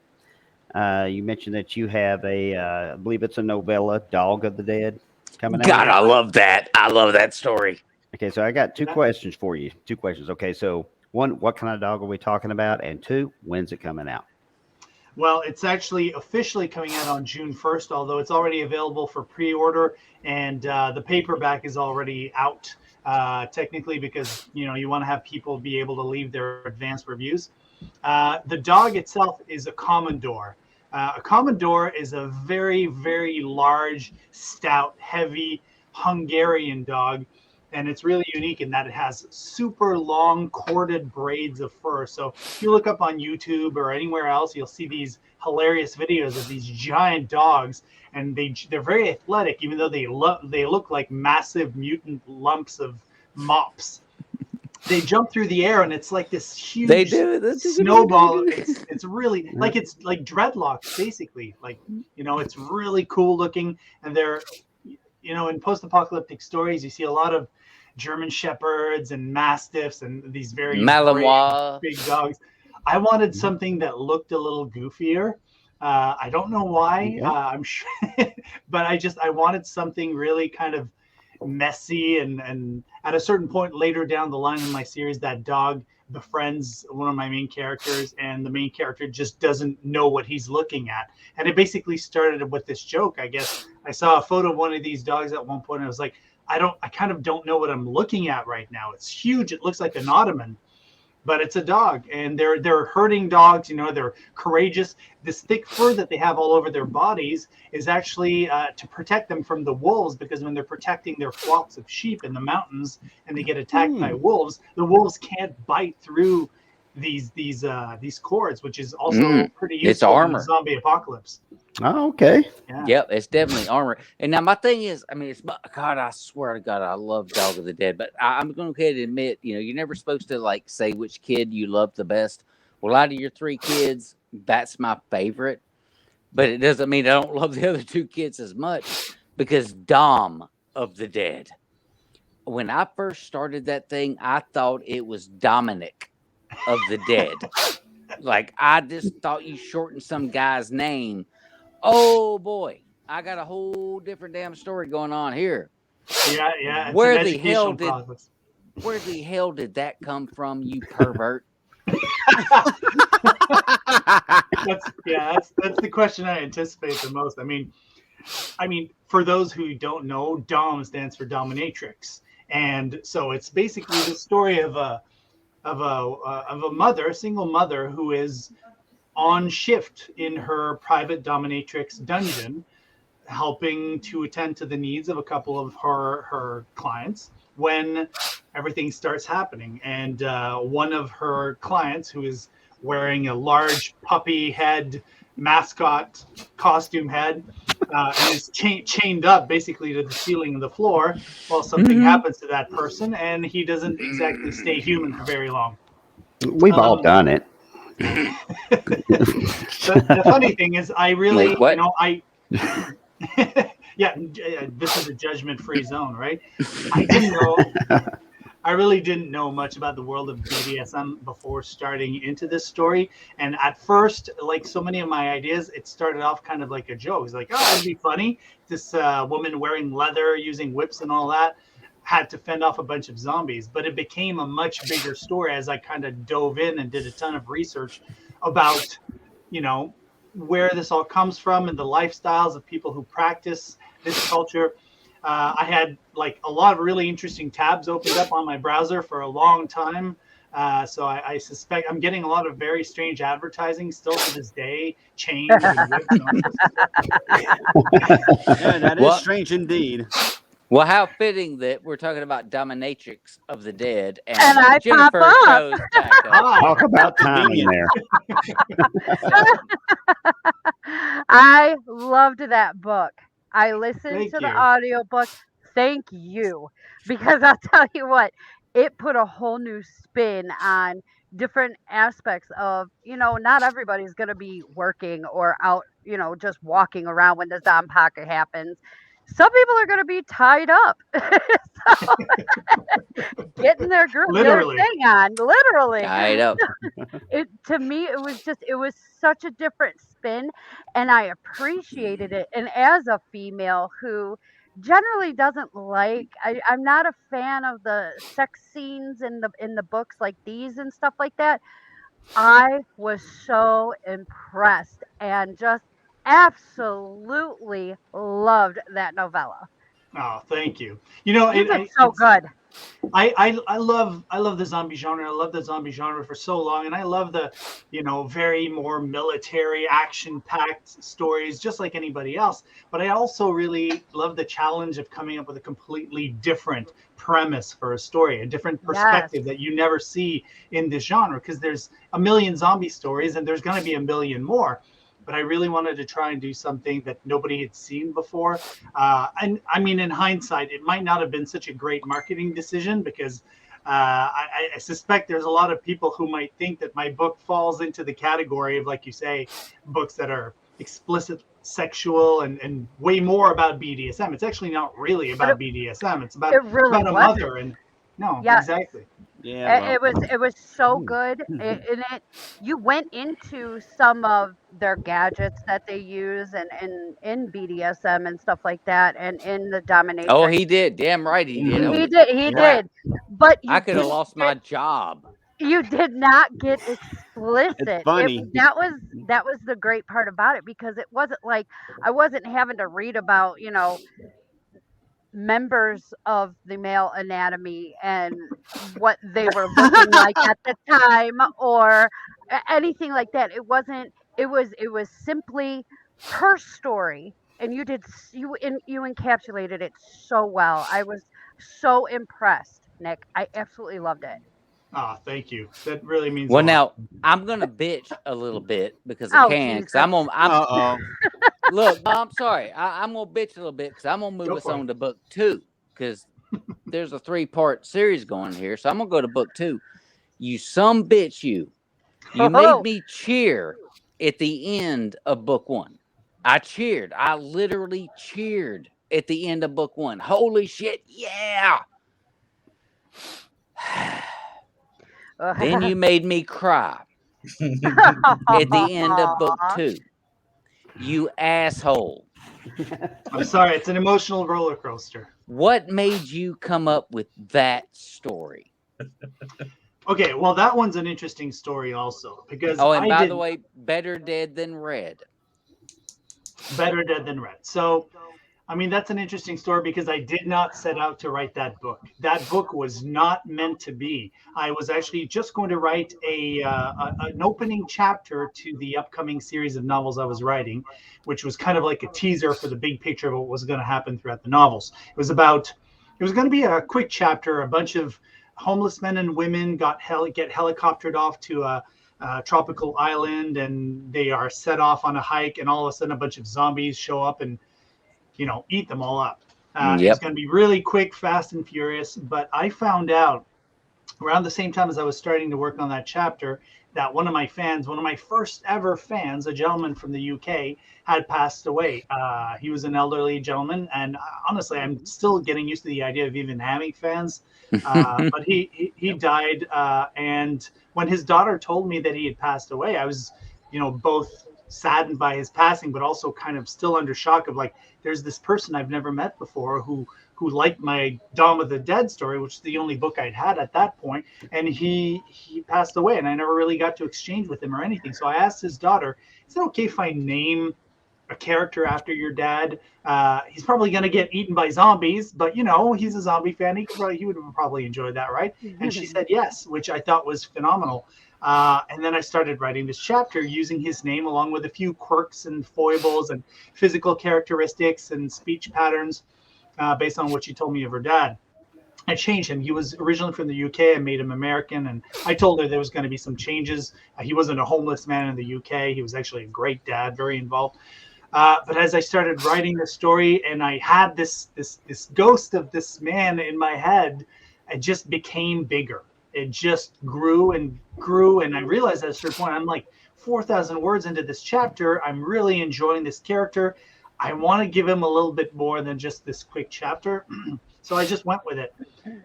You mentioned that you have I believe it's a novella, Dog of the Dead, coming out. God, I love that. I love that story. Okay, so I got 2 questions for you. 2 questions. Okay, so 1, what kind of dog are we talking about? And 2, when's it coming out? Well, it's actually officially coming out on June 1st, although it's already available for pre-order, and the paperback is already out technically because you want to have people be able to leave their advanced reviews. The dog itself is a Commodore. A Commodore is a very, very large, stout, heavy Hungarian dog. And it's really unique in that it has super long corded braids of fur. So if you look up on YouTube or anywhere else, you'll see these hilarious videos of these giant dogs. And they're very athletic, even though they look like massive mutant lumps of mops. They jump through the air and it's like this huge snowball. It's really like it's like dreadlocks, basically. Like, it's really cool looking. And they're, in post-apocalyptic stories, you see a lot of German Shepherds and Mastiffs and these very Malinois big dogs. I wanted something that looked a little goofier. I don't know why. I'm sure, but I wanted something really kind of messy. And at a certain point later down the line in my series, that dog befriends one of my main characters, and the main character just doesn't know what he's looking at. And it basically started with this joke. I guess I saw a photo of one of these dogs at one point, and I was like, I kind of don't know what I'm looking at right now. It's huge. It looks like an ottoman. but it's a dog, and they're herding dogs. You know, they're courageous. This thick fur that they have all over their bodies is actually to protect them from the wolves, because when they're protecting their flocks of sheep in the mountains and they get attacked by wolves, the wolves can't bite through these cords, which is also pretty It's useful in armor. the zombie apocalypse. Oh, okay. Yeah. Yep, it's definitely armor. And now my thing is, I mean, it's God. I swear to God, I love Dog of the Dead. But I'm going to go ahead and admit, you know, you're never supposed to like say which kid you love the best. Well, out of your 3 kids, that's my favorite. But it doesn't mean I don't love the other 2 kids as much, because Dom of the Dead. When I first started that thing, I thought it was Dominic of the Dead. Like, I just thought you shortened some guy's name. Oh boy, I got a whole different damn story going on here. Yeah. It's Where an the hell educational process. Where the hell did that come from, you pervert? That's the question I anticipate the most. I mean, for those who don't know, Dom stands for dominatrix, and so it's basically the story of a mother, a single mother, who is on shift in her private dominatrix dungeon, helping to attend to the needs of a couple of her clients when everything starts happening. And one of her clients, who is wearing a large puppy head mascot costume head, and is chained up basically to the ceiling of the floor, while something happens to that person, and he doesn't exactly stay human for very long. We've all done it. The funny thing is, I really, Wait, what? you know, this is a judgment-free zone, right? I really didn't know much about the world of BDSM before starting into this story. And at first, like so many of my ideas, it started off kind of like a joke. It's like, oh, it'd be funny. This woman wearing leather, using whips and all that, had to fend off a bunch of zombies. But it became a much bigger story as I kind of dove in and did a ton of research about, you know, where this all comes from and the lifestyles of people who practice this culture. I had like a lot of really interesting tabs opened up on my browser for a long time. So I suspect I'm getting a lot of very strange advertising still to this day. Chains and whips and Yeah, that is strange indeed. Well, how fitting that we're talking about dominatrix of the dead, and I Jennifer pop up. shows back up. Talk about timing there. I loved that book. I listened Thank to the you. audiobook. Thank you. Because I'll tell you what, it put a whole new spin on different aspects of, you know, not everybody's going to be working or out, you know, just walking around when the zombie pocket happens. Some people are going to be tied up. So, getting their Literally. thing on, literally. Tied up. To me, it was such a different spin, and I appreciated it. And as a female who generally doesn't like, I'm not a fan of the sex scenes in the books like these and stuff like that. I was so impressed and just absolutely loved that novella. Oh, thank you. You know, You did so good. I love the zombie genre. I love the zombie genre for so long, and I love the, you know, very more military action-packed stories, just like anybody else. But I also really love the challenge of coming up with a completely different premise for a story, a different perspective that you never see in this genre, because there's a million zombie stories, and there's going to be a million more. But I really wanted to try and do something that nobody had seen before. And I mean, in hindsight, it might not have been such a great marketing decision, because I suspect there's a lot of people who might think that my book falls into the category of, like you say, books that are explicit sexual and way more about BDSM. It's actually not really about BDSM. It's about, It really a wasn't. mother. And no, Yeah. exactly. Yeah, It was so good. You went into some of their gadgets that they use and in BDSM and stuff like that, and in the dominatrix. Oh, he did. Damn right he did. He did. He did. But I could have didn't lost my job. You did not get explicit. It's funny. That was the great part about it, because it wasn't like I wasn't having to read about, you know, members of the male anatomy and what they were looking like at the time or anything like that. It wasn't. It was simply her story, and you encapsulated it so well. I was so impressed, Nick. I absolutely loved it. Ah, thank you. That really means a Well, lot. now I'm gonna bitch a little bit because I Oh, can. Because Jesus. Uh-oh. Look. I'm sorry. I'm gonna bitch a little bit because I'm gonna move Go us for on it. to book 2 because there's a 3-part series going here. So I'm gonna go to book 2. You some bitch, you made Oh, me cheer at the end of book 1. I cheered. I literally cheered at the end of book 1. Holy shit! Yeah. Then you made me cry at the end of book 2. You asshole. I'm sorry. It's an emotional roller coaster. What made you come up with that story? Okay, well, that one's an interesting story also because Oh, and I by did the way, better dead than red. Better Dead Than Red. So, I mean, that's an interesting story because I did not set out to write that book. That book was not meant to be. I was actually just going to write an opening chapter to the upcoming series of novels I was writing, which was kind of like a teaser for the big picture of what was going to happen throughout the novels. It was going to be a quick chapter. A bunch of homeless men and women get helicoptered off to a tropical island, and they are set off on a hike, and all of a sudden a bunch of zombies show up and eat them all up. It's Yep. going to be really quick, fast, and furious. But I found out around the same time as I was starting to work on that chapter that one of my first ever fans, a gentleman from the UK, had passed away. He was an elderly gentleman, and honestly, I'm still getting used to the idea of even having fans. But he died, and when his daughter told me that he had passed away, I was, both saddened by his passing, but also kind of still under shock of like, there's this person I've never met before who liked my Dawn of the Dead story, which is the only book I'd had at that point, and he passed away, and I never really got to exchange with him or anything. So I asked his daughter, "Is it okay if I name a character after your dad? He's probably going to get eaten by zombies, but he's a zombie fan. He would probably enjoy that, right?" And she said yes, which I thought was phenomenal. And then I started writing this chapter using his name along with a few quirks and foibles and physical characteristics and speech patterns based on what she told me of her dad. I changed him. He was originally from the UK. I made him American, and I told her there was going to be some changes. He wasn't a homeless man in the UK. He was actually a great dad, very involved. But as I started writing the story, and I had this ghost of this man in my head, it just became bigger. It just grew and grew, and I realized at a certain point, I'm like 4,000 words into this chapter. I'm really enjoying this character. I want to give him a little bit more than just this quick chapter. So I just went with it.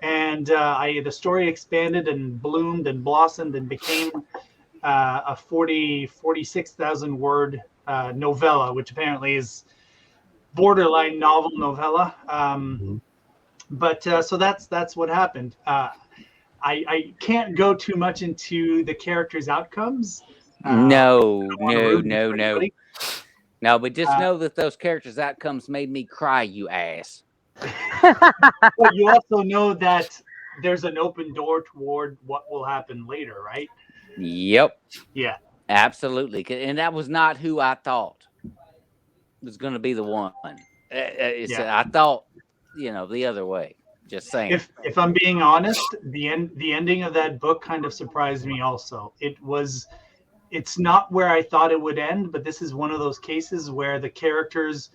And the story expanded and bloomed and blossomed and became a 46,000 word novella, which apparently is borderline novel novella. But so that's what happened. I can't go too much into the characters' outcomes. No. No, but just Uh, know that those characters' outcomes made me cry, you ass. But you also know that there's an open door toward what will happen later, right? Yep, Yeah. absolutely. And that was not who I thought was going to be the one. I thought, the other way. Just saying. If I'm being honest, the ending of that book kind of surprised me also. It's not where I thought it would end, but this is one of those cases where the characters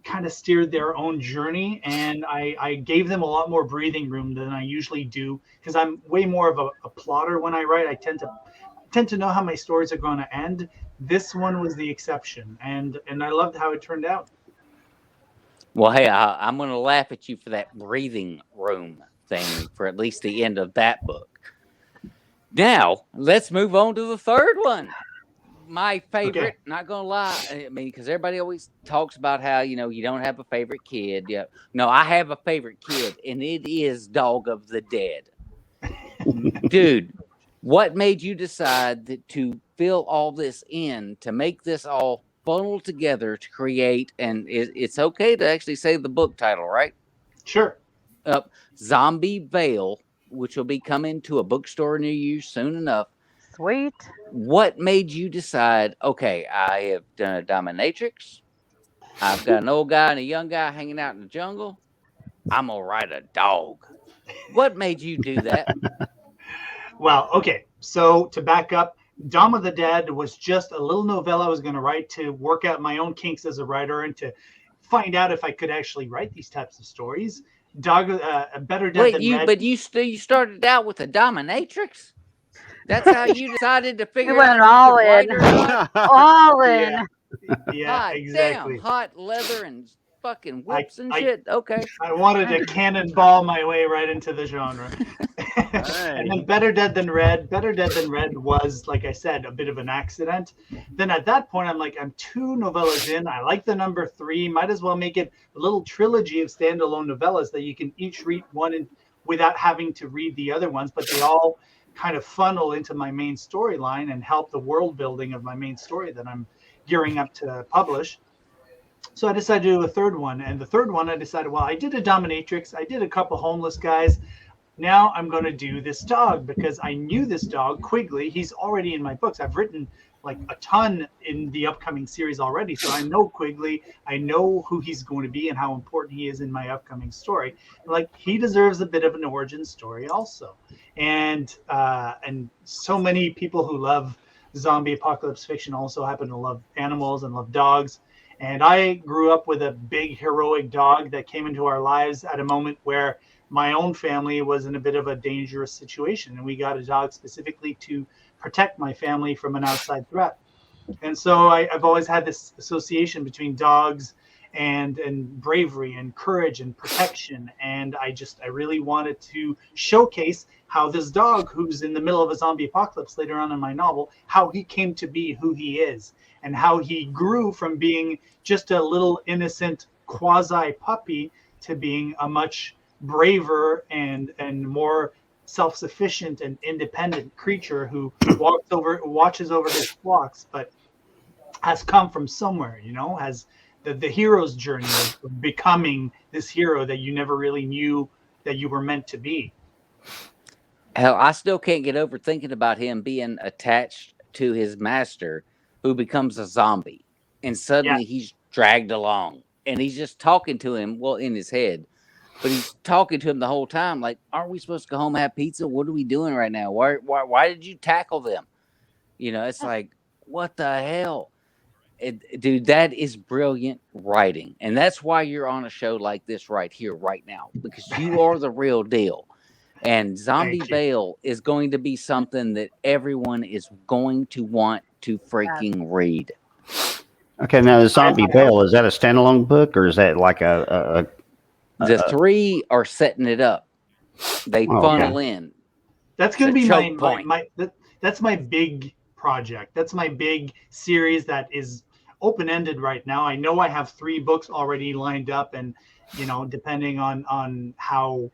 kind of steered their own journey, and I gave them a lot more breathing room than I usually do because I'm way more of a plotter when I write. I tend to know how my stories are going to end. This one was the exception, and I loved how it turned out. Well, hey, I'm going to laugh at you for that breathing room thing for at least the end of that book. Now, let's move on to the third one. My favorite, Okay. not going to lie. I mean, because everybody always talks about how, you don't have a favorite kid. Yeah. No, I have a favorite kid, and it is Dog of the Dead. Dude, what made you decide to fill all this in, to make this all funnel together to create, and it's okay to actually say the book title, right? Sure. Zombie Vale, which will be coming to a bookstore near you soon enough. Sweet. What made you decide, okay, I have done a dominatrix, I've got an old guy and a young guy hanging out in the jungle, I'm going to write a dog? What made you do that? Well, okay. So to back up, Dawn of the Dead was just a little novella I was going to write to work out my own kinks as a writer and to find out if I could actually write these types of stories. Better Dead Than Red. But you started out with a dominatrix? That's how you decided to figure went out all if you could in. write or not? All in. Yeah, God exactly. damn, hot leather and fucking whips and shit. Okay. I wanted to cannonball my way right into the genre. And then Better Dead Than Red. Better Dead Than Red was, like I said, a bit of an accident. Then at that point, I'm like, I'm 2 novellas in. I like the number 3. Might as well make it a little trilogy of standalone novellas that you can each read one without having to read the other ones, but they all kind of funnel into my main storyline and help the world building of my main story that I'm gearing up to publish. So I decided to do a third one. And the third one, I decided, well, I did a dominatrix. I did a couple homeless guys. Now I'm going to do this dog because I knew this dog, Quigley. He's already in my books. I've written like a ton in the upcoming series already. So I know Quigley. I know who he's going to be and how important he is in my upcoming story. Like, he deserves a bit of an origin story also. And so many people who love zombie apocalypse fiction also happen to love animals and love dogs. And I grew up with a big heroic dog that came into our lives at a moment where my own family was in a bit of a dangerous situation. And we got a dog specifically to protect my family from an outside threat. And so I've always had this association between dogs and bravery and courage and protection. And I really wanted to showcase how this dog, who's in the middle of a zombie apocalypse later on in my novel, how he came to be who he is and how he grew from being just a little innocent quasi puppy to being a much braver and more self-sufficient and independent creature who watches over his flocks, but has come from somewhere, has the hero's journey of becoming this hero that you never really knew that you were meant to be. Hell, I still can't get over thinking about him being attached to his master, who becomes a zombie, and suddenly he's dragged along, and he's just talking to him, well, in his head, but he's talking to him the whole time, like, aren't we supposed to go home and have pizza? What are we doing right now? Why did you tackle them? It's like, what the hell? Dude, that is brilliant writing, and that's why you're on a show like this right here, right now, because you are the real deal. And Zombie Vale is going to be something that everyone is going to want to freaking read. Okay, now the Zombie Vale, is that a standalone book or is that like the 3 are setting it up? They funnel in. That's going to be that's my big project. That's my big series that is open-ended right now. I know I have 3 books already lined up, and depending on how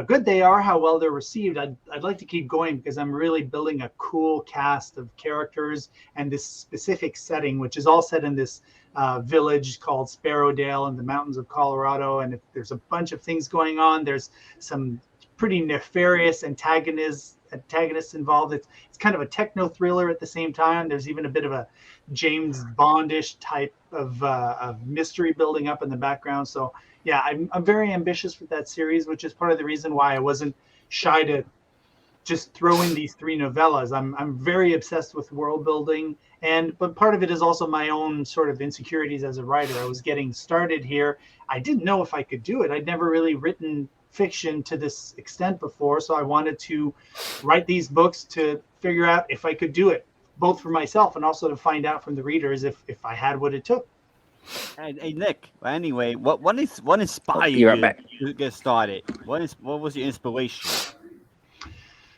good they are, how well they're received, I'd like to keep going because I'm really building a cool cast of characters and this specific setting, which is all set in this village called Sparrowdale in the mountains of Colorado. And there's a bunch of things going on. There's some pretty nefarious antagonists involved. It's kind of a techno thriller at the same time. There's even a bit of a James Bondish type of mystery building up in the background. So yeah, I'm very ambitious with that series, which is part of the reason why I wasn't shy to just throw in these 3 novellas. I'm very obsessed with world building, but part of it is also my own sort of insecurities as a writer. I was getting started here. I didn't know if I could do it. I'd never really written fiction to this extent before, so I wanted to write these books to figure out if I could do it, both for myself and also to find out from the readers if I had what it took. Hey Nick. Anyway, what inspired you to get started? What was your inspiration?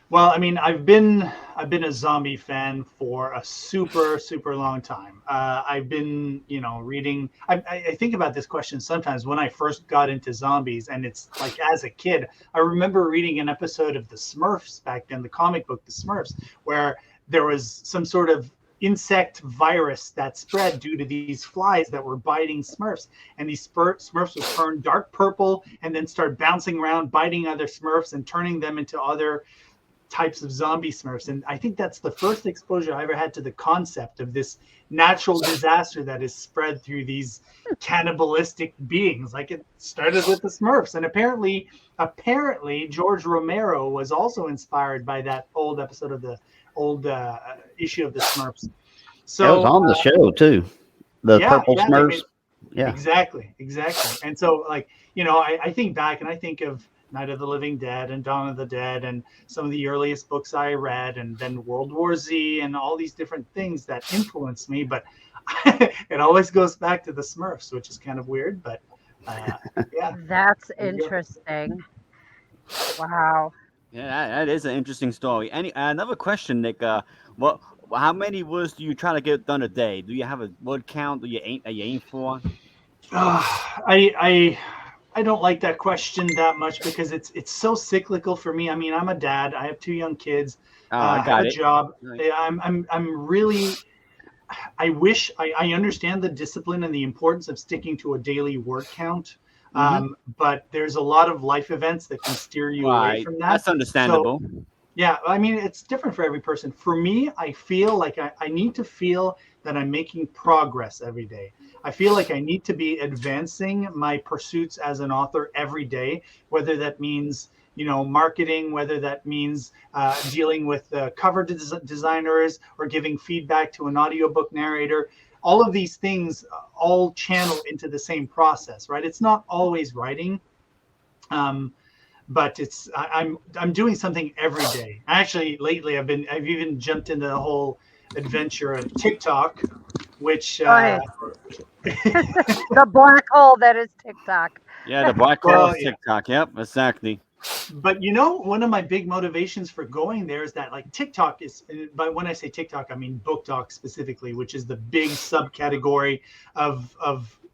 Well, I mean, I've been a zombie fan for a super long time. I've been, reading. I think about this question sometimes when I first got into zombies, and it's like as a kid, I remember reading an episode of the Smurfs back then, the comic book The Smurfs, where there was some sort of insect virus that spread due to these flies that were biting Smurfs. And these Smurfs would turn dark purple and then start bouncing around, biting other Smurfs and turning them into other types of zombie Smurfs. And I think that's the first exposure I ever had to the concept of this natural disaster that is spread through these cannibalistic beings. Like, it started with the Smurfs. And apparently George Romero was also inspired by that old episode of the old issue of the Smurfs. So it was on the show too. The Purple Smurfs. Yeah, exactly. And so, like, you know, I think back and I think of Night of the Living Dead and Dawn of the Dead and some of the earliest books I read, and then World War Z and all these different things that influenced me. But it always goes back to the Smurfs, which is kind of weird. But yeah, that's interesting. Wow. Yeah, that is an interesting story. Another question, Nick? How many words do you try to get done a day? Do you have a word count? Do you aim for? I don't like that question that much because it's so cyclical for me. I mean, I'm a dad. I have 2 young kids. I have a job. I'm really. I wish I understand the discipline and the importance of sticking to a daily word count. But there's a lot of life events that can steer you away from that. That's understandable. So, yeah, I mean, it's different for every person. For me, I feel like I need to feel that I'm making progress every day. I feel like I need to be advancing my pursuits as an author every day, whether that means, you know, marketing, whether that means dealing with cover designers or giving feedback to an audiobook narrator. All of these things all channel into the same process, right? It's not always writing, but I'm doing something every day. Actually, lately I've even jumped into the whole adventure of TikTok, which the black hole that is TikTok. Yeah, the black hole is TikTok. Yep, exactly. But you know, one of my big motivations for going there is that, like, TikTok is, but when I say TikTok, I mean BookTok specifically, which is the big subcategory of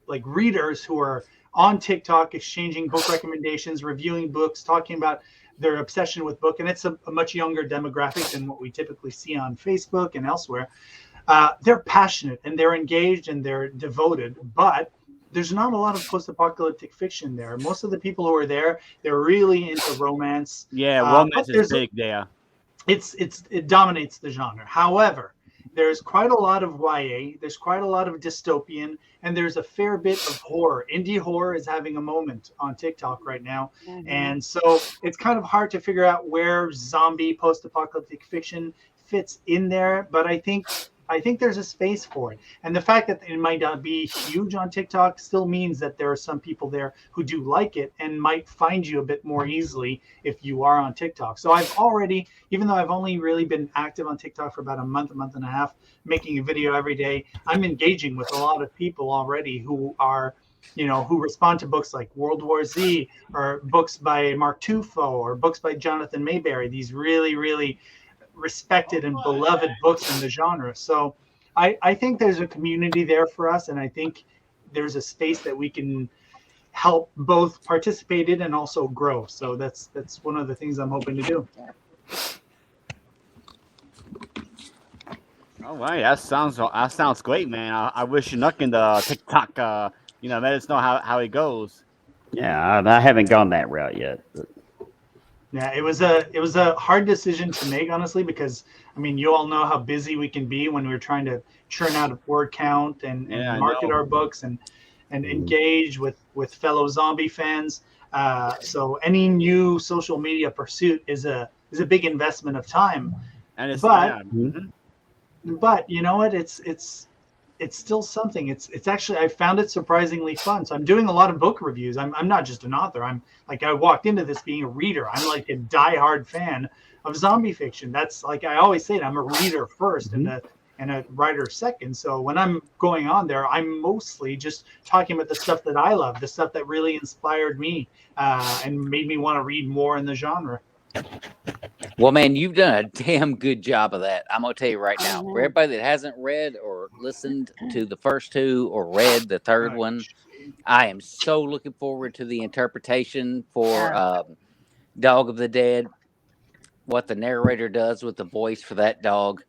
like readers who are on TikTok, exchanging book recommendations, reviewing books, talking about their obsession with book. And it's a much younger demographic than what we typically see on Facebook and elsewhere. They're passionate and they're engaged and they're devoted, but there's not a lot of post-apocalyptic fiction there. Most of the people who are there, they're really into romance. Yeah, romance is big there. It dominates the genre. However, there's quite a lot of YA, there's quite a lot of dystopian, and there's a fair bit of horror. Indie horror is having a moment on TikTok right now. And so it's kind of hard to figure out where zombie post-apocalyptic fiction fits in there, but I think there's a space for it. And the fact that it might not be huge on TikTok still means that there are some people there who do like it and might find you a bit more easily if you are on TikTok. So I've already, even though I've only really been active on TikTok for about a month and a half, making a video every day, I'm engaging with a lot of people already who are, you know, who respond to books like World War Z or books by Mark Tufo or books by Jonathan Mayberry, these really, really respected and beloved books in the genre. So I think there's a community there for us, and I think there's a space that we can help both participate in and also grow. So that's one of the things I'm hoping to do. All right, that sounds great, man. I wish you luck in the TikTok. You know, let us know how it goes. Yeah, I haven't gone that route yet. But. Yeah, it was a hard decision to make, honestly, because I mean, you all know how busy we can be when we're trying to churn out a word count and market our books and engage with fellow zombie fans. So any new social media pursuit is a big investment of time. And but you know what? It's still something. It's actually, I found it surprisingly fun. So I'm doing a lot of book reviews. I'm not just an author. I'm like, I walked into this being a reader. I'm like a diehard fan of zombie fiction. That's like, I always say it, I'm a reader first and a writer second. So when I'm going on there, I'm mostly just talking about the stuff that I love, the stuff that really inspired me and made me want to read more in the genre. Well, man, you've done a damn good job of that. I'm going to tell you right now, for everybody that hasn't read or listened to the first 2 or read the third one, I am so looking forward to the interpretation for Dog of the Dead, what the narrator does with the voice for that dog.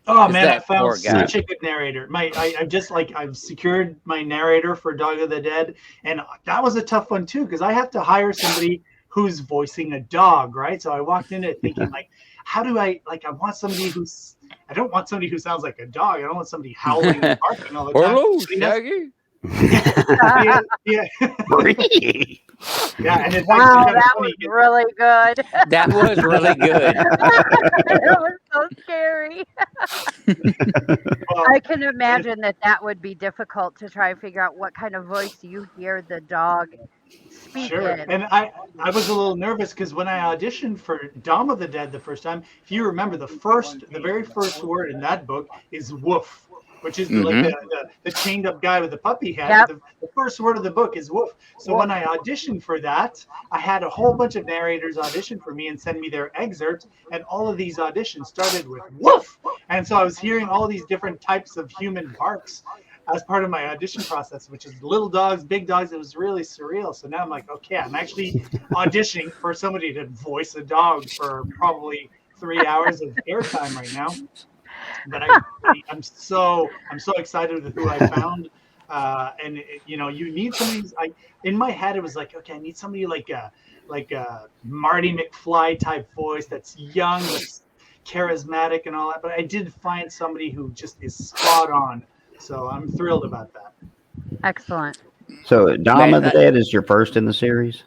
Oh Is man, I that found poor guy. such a good narrator. I've secured my narrator for Dog of the Dead, and that was a tough one too because I have to hire somebody who's voicing a dog, right? So I walked in it thinking like, how do I I don't want somebody who sounds like a dog. I don't want somebody howling and barking all the time. Hello, But he has- Shaggy. yeah, Free. yeah, and it's Wow, actually kind of that funny. was really good. That was really good. That was so scary. Well, I can imagine that would be difficult to try and figure out what kind of voice you hear the dog speak sure. in. And I was a little nervous because when I auditioned for Dawn of the Dead the first time, if you remember, the very first word in that book is woof, which is the chained up guy with the puppy hat. Yep. The first word of the book is woof. So when I auditioned for that, I had a whole bunch of narrators audition for me and send me their excerpts, and all of these auditions started with woof. And so I was hearing all these different types of human barks as part of my audition process, which is little dogs, big dogs. It was really surreal. So now I'm like, okay, I'm actually auditioning for somebody to voice a dog for probably 3 hours of airtime right now. But I'm so excited with who I found. And you need somebody. In my head, it was like, okay, I need somebody like a Marty McFly type voice that's young, that's charismatic, and all that. But I did find somebody who just is spot on. So I'm thrilled about that. Excellent. So, Dawn of the Dead is your first in the series?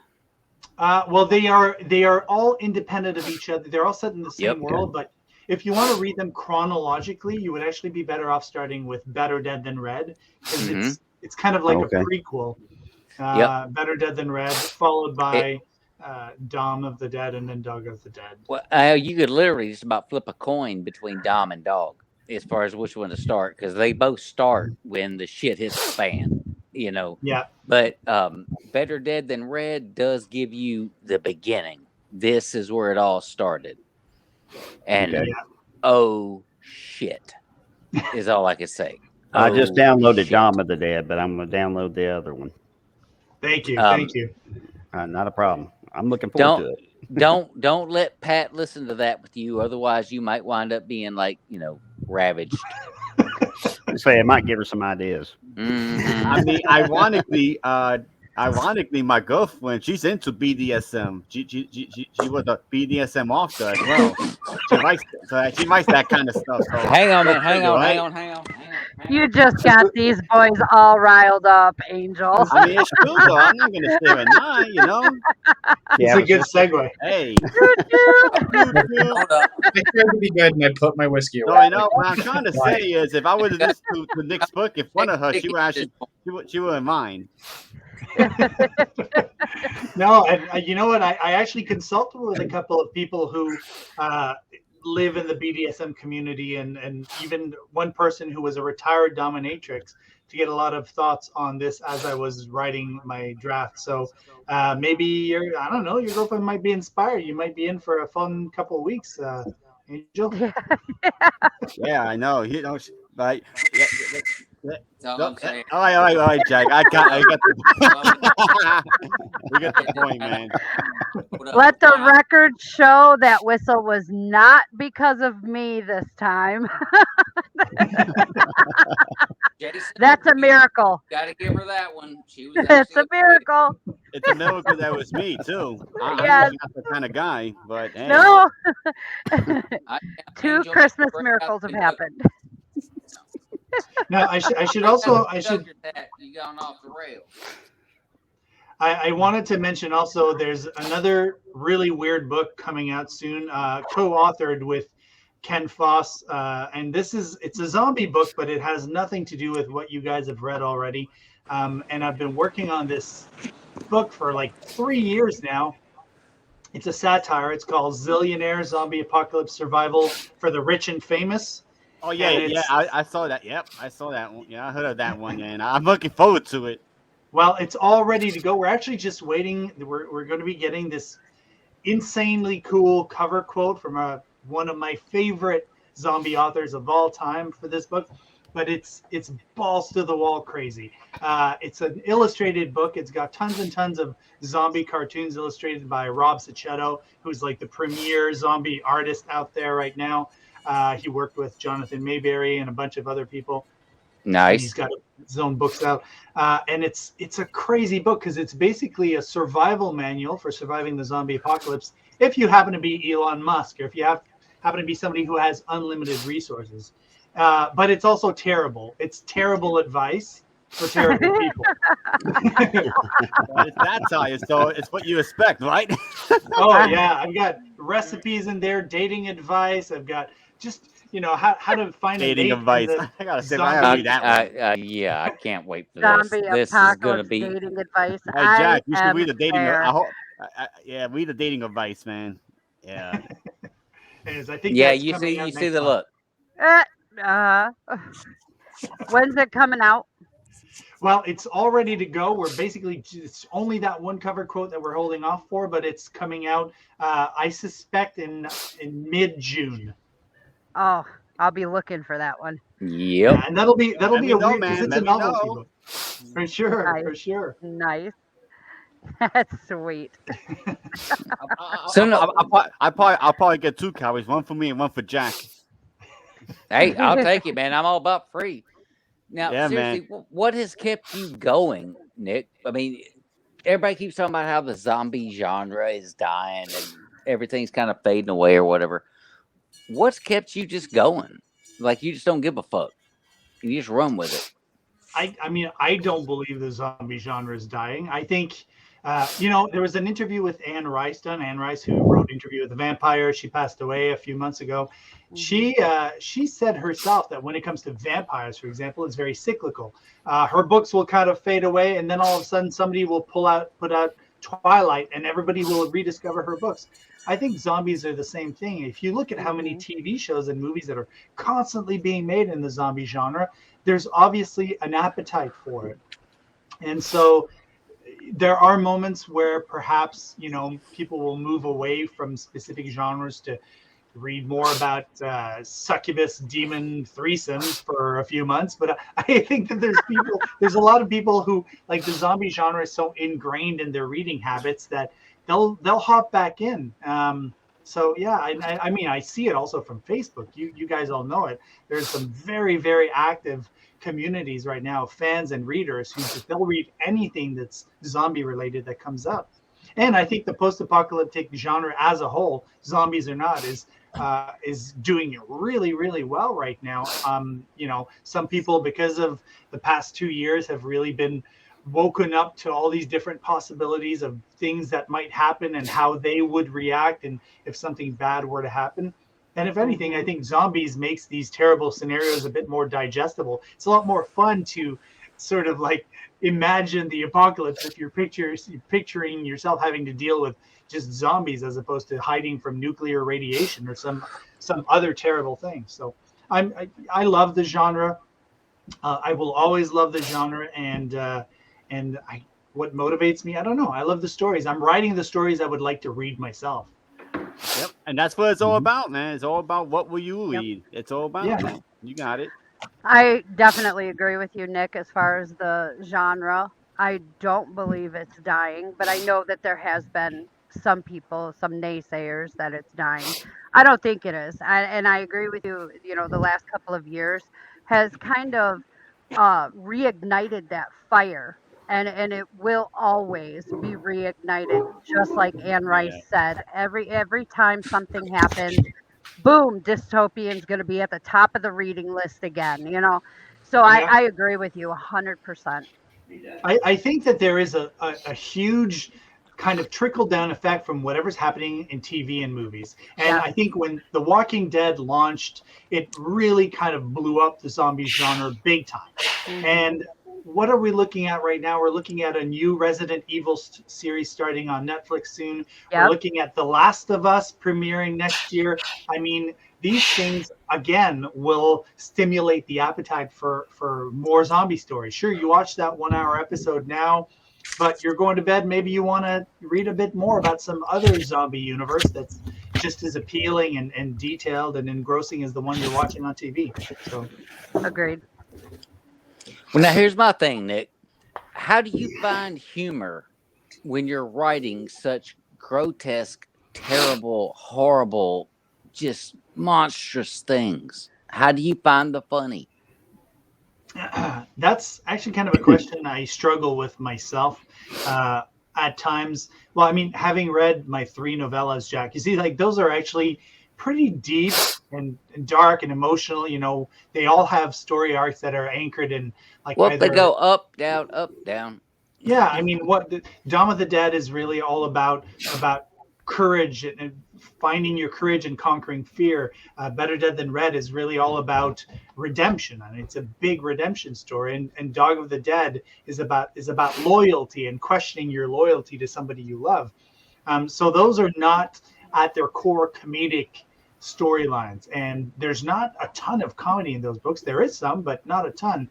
Well, they are all independent of each other. They're all set in the same world, but if you want to read them chronologically, you would actually be better off starting with Better Dead Than Red because it's kind of like a prequel. Better Dead Than Red, followed by Dawn of the Dead, and then Dog of the Dead. Well, you could literally just about flip a coin between Dom and Dog as far as which one to start, because they both start when the shit hits the fan, Yeah. But Better Dead Than Red does give you the beginning. This is where it all started. And oh shit is all I can say. I just downloaded Dawn of the Dead, but I'm going to download the other one. Thank you. Thank you. Not a problem. I'm looking forward to it. Don't let Pat listen to that with you. Otherwise, you might wind up being ravaged. Say it might give her some ideas. Mm-hmm. I mean, ironically, my girlfriend, she's into BDSM. She was a BDSM author as well. She likes that kind of stuff. So hang on. You just got these boys all riled up, Angel. I mean, it's true though. I'm not gonna stay at night, It's a good segue. Hey. I tried to be good and I put my whiskey away. So, what I'm trying to say is, if I were to listen to Nick's book in front of her, she wouldn't mind. No, and you know what? I actually consulted with a couple of people who live in the BDSM community, and even one person who was a retired dominatrix to get a lot of thoughts on this as I was writing my draft. So maybe your girlfriend might be inspired. You might be in for a fun couple of weeks, Angel. Yeah, I know. But That's all I'm saying. All right, Jack. I got we got the point, man. Let the record show that whistle was not because of me this time. Jason, That's a miracle. Gotta give her that one. She was It's a miracle. It's a miracle that was me too. I'm Yes. not the kind of guy, but hey. No. Two Angel, Christmas bring miracles out have the happened. Now I should You gone off the rails. I wanted to mention also there's another really weird book coming out soon, co-authored with Ken Foss, and it's a zombie book, but it has nothing to do with what you guys have read already. And I've been working on this book for like 3 years now. It's a satire. It's called Zillionaire Zombie Apocalypse Survival for the Rich and Famous. Oh yeah. I saw that. Yep, I saw that one. Yeah, I heard of that one, and I'm looking forward to it. Well, it's all ready to go. We're actually just waiting. We're going to be getting this insanely cool cover quote from one of my favorite zombie authors of all time for this book. But it's balls to the wall crazy. It's an illustrated book. It's got tons and tons of zombie cartoons illustrated by Rob Sachetto, who's like the premier zombie artist out there right now. He worked with Jonathan Mayberry and a bunch of other people. And he's Nice. got his own books out, and it's a crazy book because it's basically a survival manual for surviving the zombie apocalypse. If you happen to be Elon Musk, or if you happen to be somebody who has unlimited resources, but it's also terrible. It's terrible advice for terrible people. Well, it's satire, so it's what you expect, right? Oh yeah, I've got recipes in there, dating advice. I've got just how to find Dating a mate advice. in the I gotta say, I zombie- gotta read that one. Yeah, I can't wait for Zombie this. This is gonna apocalypse be. dating advice. Hey Jack, you should am read the dating. there. Yeah, read the dating advice, man. Yeah. I think Yeah, that's you coming see, out you see next the month. look. When's it coming out? Well, it's all ready to go. It's only that one cover quote that we're holding off for, but it's coming out. I suspect in mid-June. Oh, I'll be looking for that one. Yep. Yeah, and that'll be Let a me know, weird because man. it's Let a me novelty know. book for sure, Nice. for sure. Nice. That's sweet. So no- I'll probably get 2 copies, one for me and one for Jack. Hey, I'll take it, man. I'm all about free. Now, Yeah, seriously, what has kept you going, Nick? I mean, everybody keeps talking about how the zombie genre is dying and everything's kind of fading away or whatever. What's kept you just going? Like you just don't give a fuck. You just run with it. I mean, I don't believe the zombie genre is dying. I think, there was an interview with Anne Rice done. Anne Rice, who wrote Interview with the Vampire, she passed away a few months ago. She said herself that when it comes to vampires, for example, it's very cyclical. Her books will kind of fade away, and then all of a sudden somebody will put out Twilight, and everybody will rediscover her books. I think zombies are the same thing. If you look at how many TV shows and movies that are constantly being made in the zombie genre, there's obviously an appetite for it. And so there are moments where perhaps, people will move away from specific genres to read more about succubus demon threesomes for a few months. But I think that there's a lot of people who like the zombie genre is so ingrained in their reading habits that they'll hop back in. So yeah, I mean, I see it also from Facebook. You guys all know it. There's some very, very active communities right now, fans and readers who they'll read anything that's zombie related that comes up. And I think the post-apocalyptic genre as a whole, zombies or not, is doing really, really well right now. Some people, because of the past 2 years, have really been woken up to all these different possibilities of things that might happen and how they would react and if something bad were to happen. And if anything, I think zombies makes these terrible scenarios a bit more digestible. It's a lot more fun to sort of like imagine the apocalypse if you're picturing yourself having to deal with just zombies as opposed to hiding from nuclear radiation or some other terrible thing. So I love the genre. I will always love the genre, and what motivates me, I don't know. I love the stories. I'm writing the stories I would like to read myself. Yep, and that's what it's all about, man. It's all about what will you read. It's all about that. You got it. I definitely agree with you, Nick, as far as the genre. I don't believe it's dying, but I know that there has been some people, some naysayers that it's dying. I don't think it is. And I agree with you, the last couple of years has kind of reignited that fire. And it will always be reignited, just like Anne Rice said. Every time something happens, boom, dystopian's going to be at the top of the reading list again, So I agree with you 100%. I think that there is a huge kind of trickle down effect from whatever's happening in TV and movies. And I think when The Walking Dead launched, it really kind of blew up the zombie genre big time. And what are we looking at right now? We're looking at a new Resident Evil series starting on Netflix soon. We're looking at The Last of Us premiering next year. I mean, these things, again, will stimulate the appetite for more zombie stories. Sure, you watch that 1 hour episode now, but you're going to bed. Maybe you want to read a bit more about some other zombie universe that's just as appealing and detailed and engrossing as the one you're watching on TV. So, agreed. Well, now here's my thing, Nick. How do you find humor when you're writing such grotesque, terrible, horrible, just monstrous things. How do you find the funny? That's actually kind of a question I struggle with myself at times. Well, I mean, having read my 3 novellas, Jack, you see, like those are actually pretty deep and dark and emotional. You know, they all have story arcs that are anchored in like Well, they either. go up, down, up, down. Yeah, I mean, Dawn of the Dead is really all about courage and finding your courage and conquering fear. Better Dead Than Red is really all about redemption, and it's a big redemption story. And Dog of the Dead is about loyalty and questioning your loyalty to somebody you love. So those are not at their core comedic storylines, and there's not a ton of comedy in those books. There is some, but not a ton.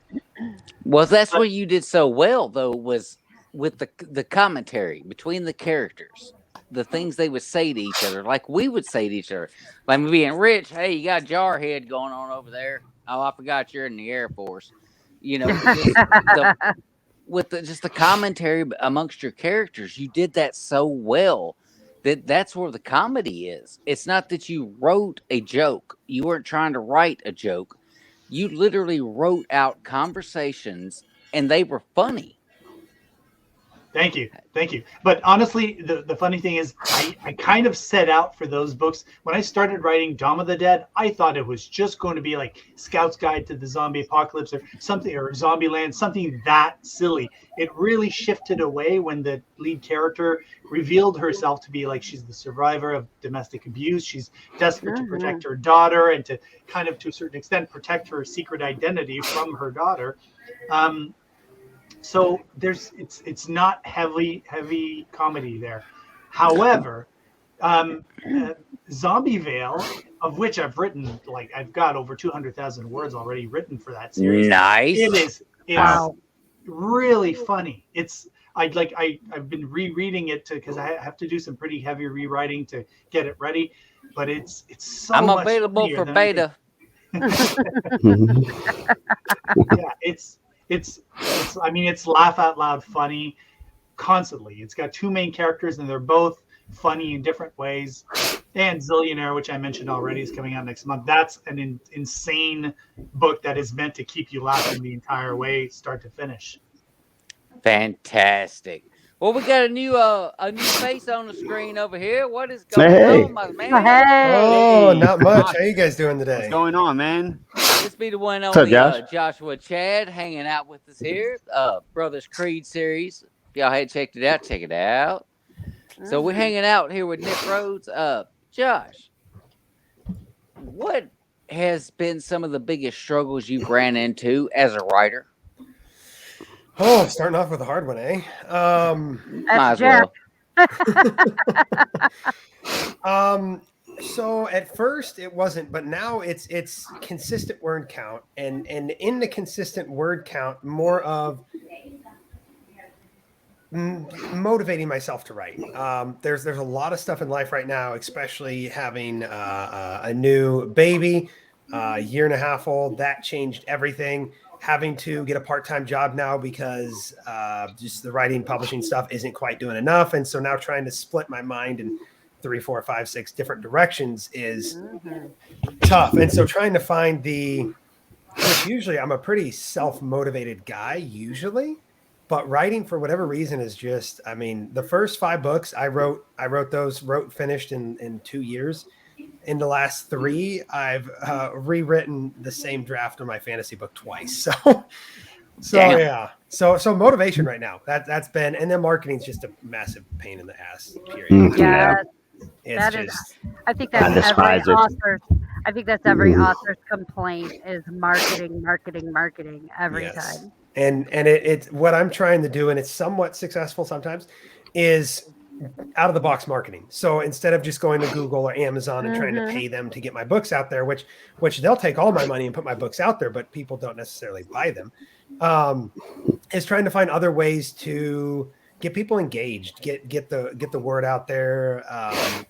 Well, that's what you did so well, though, was with the commentary between the characters, the things they would say to each other, like we would say to each other, like me being Rich. Hey, you got Jarhead going on over there. Oh, I forgot you're in the Air Force. You know, just the commentary amongst your characters, you did that so well. That's where the comedy is. It's not that you wrote a joke. You weren't trying to write a joke. You literally wrote out conversations, and they were funny. Thank you. But honestly, the funny thing is, I kind of set out for those books. When I started writing Dawn of the Dead, I thought it was just going to be like Scout's Guide to the Zombie Apocalypse or something, or Zombieland, something that silly. It really shifted away when the lead character revealed herself to be like she's the survivor of domestic abuse. She's desperate to protect her daughter and to kind of, to a certain extent, protect her secret identity from her daughter. So it's not heavy comedy there. However, Zombie Vale, of which I've written, like I've got over 200,000 words already written for that series. Nice. It's really funny. I've been rereading it because I have to do some pretty heavy rewriting to get it ready. But it's so. I'm available for beta. Yeah, it's I mean, it's laugh out loud funny constantly. It's got 2 main characters and they're both funny in different ways. And Zillionaire, which I mentioned already, is coming out next month. That's an insane book that is meant to keep you laughing the entire way, start to finish. Fantastic. Well, we got a new face on the screen over here. What is going on, my man? Oh, not much. How you guys doing today? What's going on, man? This be the one on Joshua Chad hanging out with us here. Brothers Creed series. If y'all hadn't checked it out, check it out. So we're hanging out here with Nick Rhodes. Josh, what has been some of the biggest struggles you've ran into as a writer? Oh, starting off with a hard one, eh? Might as well. So at first it wasn't, but now it's consistent word count, and in the consistent word count, more of motivating myself to write. There's a lot of stuff in life right now, especially having a new baby, a year and a half old. That changed everything. Having to get a part-time job now because just the writing, publishing stuff isn't quite doing enough. And so now trying to split my mind in 3, 4, 5, 6 different directions is tough. And so trying to find which usually I'm a pretty self-motivated guy usually, but writing for whatever reason is just, I mean, the first 5 books I wrote finished in 2 years. In the last 3, I've rewritten the same draft of my fantasy book twice. Yeah. So motivation right now. That's been, and then marketing's just a massive pain in the ass. Period. Yeah, it's just. I think that's every author's. I think that's every author's complaint is marketing every time. And it's what I'm trying to do, and it's somewhat successful sometimes, is out of the box marketing. So instead of just going to Google or Amazon and trying to pay them to get my books out there, which they'll take all my money and put my books out there, but people don't necessarily buy them, is trying to find other ways to get people engaged, get the word out there.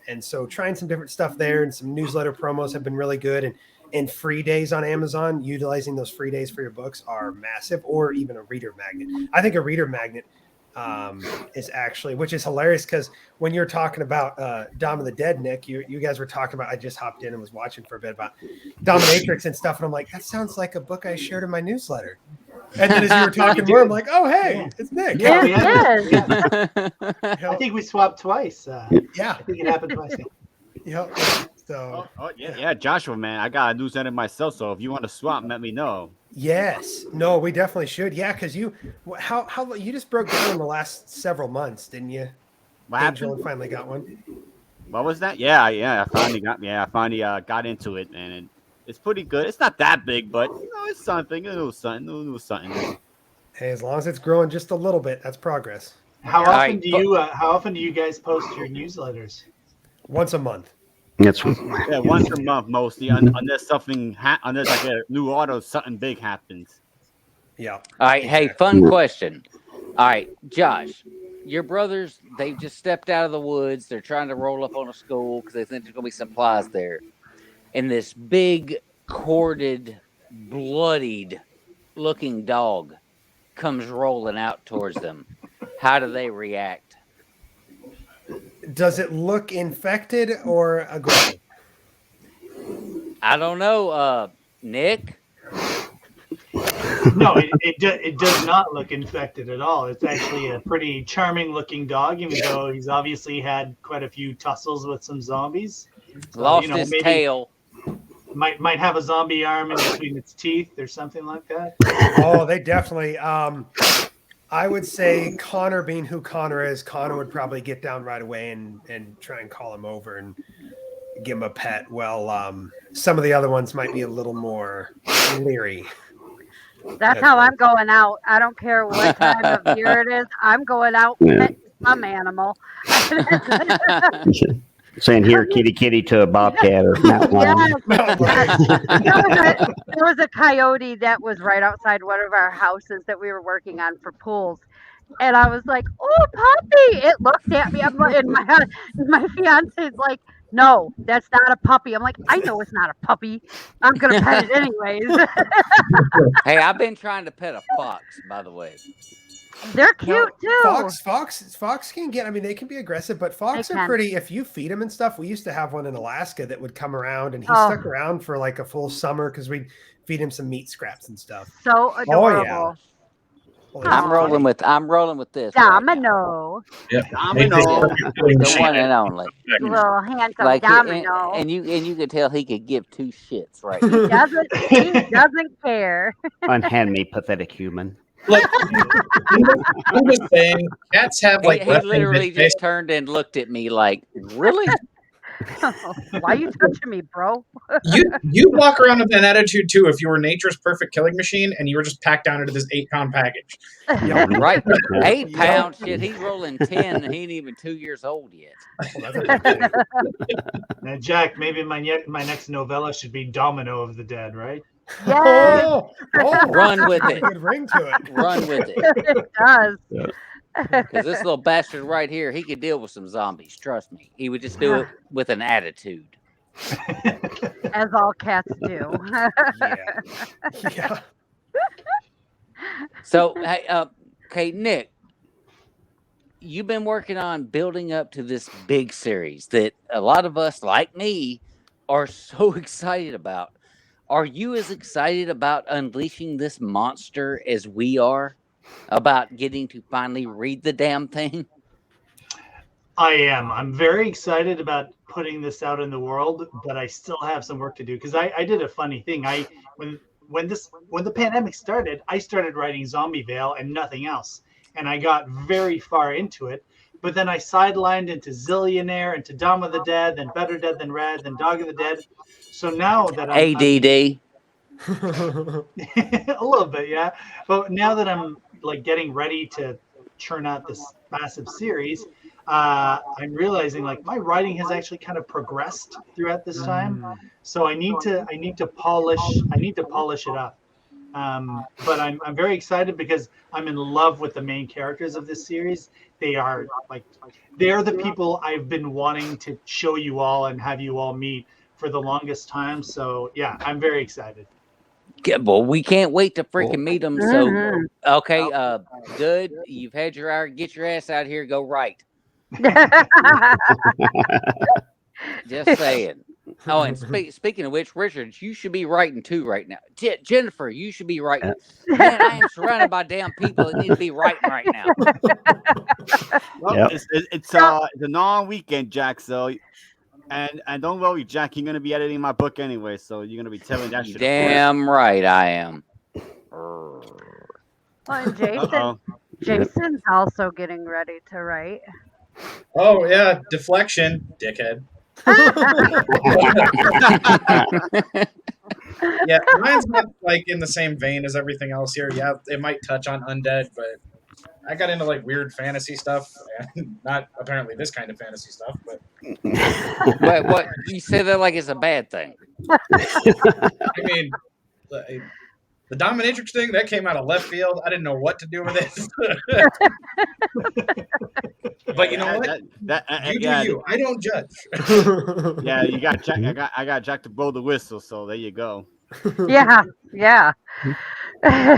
And so trying some different stuff there, and some newsletter promos have been really good. And free days on Amazon, utilizing those free days for your books are massive, or even a reader magnet. I think a reader magnet is actually, which is hilarious because when you're talking about Dom of the Dead, Nick, you guys were talking about, I just hopped in and was watching for a bit about Dominatrix and stuff, and I'm like, that sounds like a book I shared in my newsletter. And then as you were talking more, I'm like, oh, hey, it's Nick. Yeah, Yeah. I think we swapped twice. Yeah. I think it happened twice. Yep. So. Yeah, Joshua, man, I got a newsletter myself, so if you want to swap, let me know. Yes. No, we definitely should. Yeah, because how you just broke down in the last several months, didn't you? What Angel happened? finally got one. What was that? Yeah, I finally got into it, and it's pretty good. It's not that big, but it's something. A little something. Hey, as long as it's growing just a little bit, that's progress. How often do you guys post your newsletters? Once a month. That's once a month mostly, unless something unless like a new auto, something big happens. Yeah. All right. Hey, fun question. All right, Josh, your brothers, they've just stepped out of the woods. They're trying to roll up on a school because they think there's going to be supplies there. And this big, corded, bloodied looking dog comes rolling out towards them. How do they react? Does it look infected or aggressive? I don't know, Nick. No, it does not look infected at all. It's actually a pretty charming looking dog, even though he's obviously had quite a few tussles with some zombies. So, Lost his tail. Might have a zombie arm in between its teeth or something like that. Oh, they definitely. I would say Connor, being who Connor is, Connor would probably get down right away and try and call him over and give him a pet. Well, some of the other ones might be a little more leery. That's how I'm going out. I don't care what time of year it is. I'm going out petting some animal. Saying here, kitty to a bobcat or mountain lion. Yes. There was a coyote that was right outside one of our houses that we were working on for pools. And I was like, oh, puppy. It looked at me. I'm like, and my fiance's like, no, that's not a puppy. I'm like, I know it's not a puppy. I'm going to pet it anyways. Hey, I've been trying to pet a fox, by the way. They're cute too. Fox can get, I mean, they can be aggressive, but fox are pretty, if you feed them and stuff. We used to have one in Alaska that would come around, and he stuck around for like a full summer because we'd feed him some meat scraps and stuff. So adorable. Oh, yeah. I'm rolling with this. Domino. Yeah. Domino. The one and only. Little handsome Like Domino. and you could tell he could give two shits right He now. doesn't care. Unhand me, pathetic human. Like I'm just saying, cats have like He literally just turned and looked at me like, really? Why you touching me, bro? you walk around with an attitude too if you were nature's perfect killing machine and you were just packed down into this 8-pound package. Right. 8 pounds, shit. He's rolling 10 and he ain't even 2 years old yet. Now, Jack, maybe my next novella should be Domino of the Dead, right? Yeah. Run with it. Good ring to it. Run with it. It does. Because this little bastard right here, he could deal with some zombies. Trust me. He would just do it with an attitude. As all cats do. Yeah. So, hey, okay, Nick, you've been working on building up to this big series that a lot of us, like me, are so excited about. Are you as excited about unleashing this monster as we are? About getting to finally read the damn thing? I am. I'm very excited about putting this out in the world, but I still have some work to do because I did a funny thing. When the pandemic started, I started writing Zombievale and nothing else, and I got very far into it. But then I sidelined into Zillionaire, into Dawn of the Dead, then Better Dead Than Red, then Dog of the Dead. So now that I'm ADD. a little bit, yeah. But now that I'm like getting ready to churn out this massive series, I'm realizing like my writing has actually kind of progressed throughout this time. So I need to polish it up. But I'm very excited because I'm in love with the main characters of this series. They're the people I've been wanting to show you all and have you all meet for the longest time. So yeah, I'm very excited. Well, we can't wait to freaking meet them. So, Mhm. okay, good. You've had your hour. Get your ass out here. Go write. Just saying. Oh, and speaking of which, Richard, you should be writing too right now. Jennifer, you should be writing. Man, I am surrounded by damn people that need to be writing right now. Well, Yep. it's a long weekend, Jack. So, and don't worry, Jack, you're gonna be editing my book anyway, so you're gonna be telling that shit. Damn right I am. Well, and Uh-oh. Jason's also getting ready to write. Oh yeah, deflection, dickhead. Yeah, mine's not like in the same vein as everything else here. Yeah, it might touch on undead, but I got into like weird fantasy stuff, and not apparently this kind of fantasy stuff. But What you say that like it's a bad thing? I mean, the dominatrix thing that came out of left field. I didn't know what to do with it. But you know what? You do you. I don't judge. Yeah, you got Jack. I got Jack to blow the whistle. So there you go. Yeah. I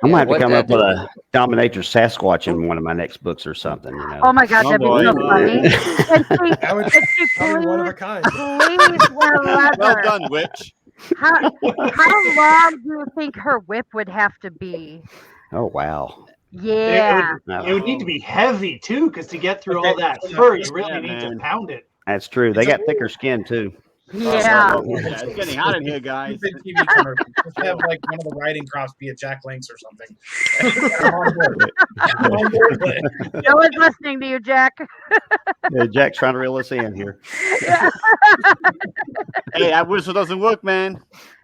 might have to what come that up with a dominatrix Sasquatch in one of my next books or something. You know. Oh my God, that'd be so funny. And she, That would and she probably one of a please, kind. please wear Well leather. done, witch. How long do you think her whip would have to be? Oh wow. Yeah. It would need to be heavy too, because to get through Okay, all that so fur, you yeah, really need to man. pound it. That's true. They It's got a- thicker skin too. Yeah. Yeah, it's getting hot in here, guys. Stupid TV commercial. Just have like one of the riding crops be a Jack Lynx or something. I'm on board. I'm on board with it. No one's listening to you, Jack. Yeah, Jack's trying to reel us in here. Yeah. Hey, that whistle doesn't work, man.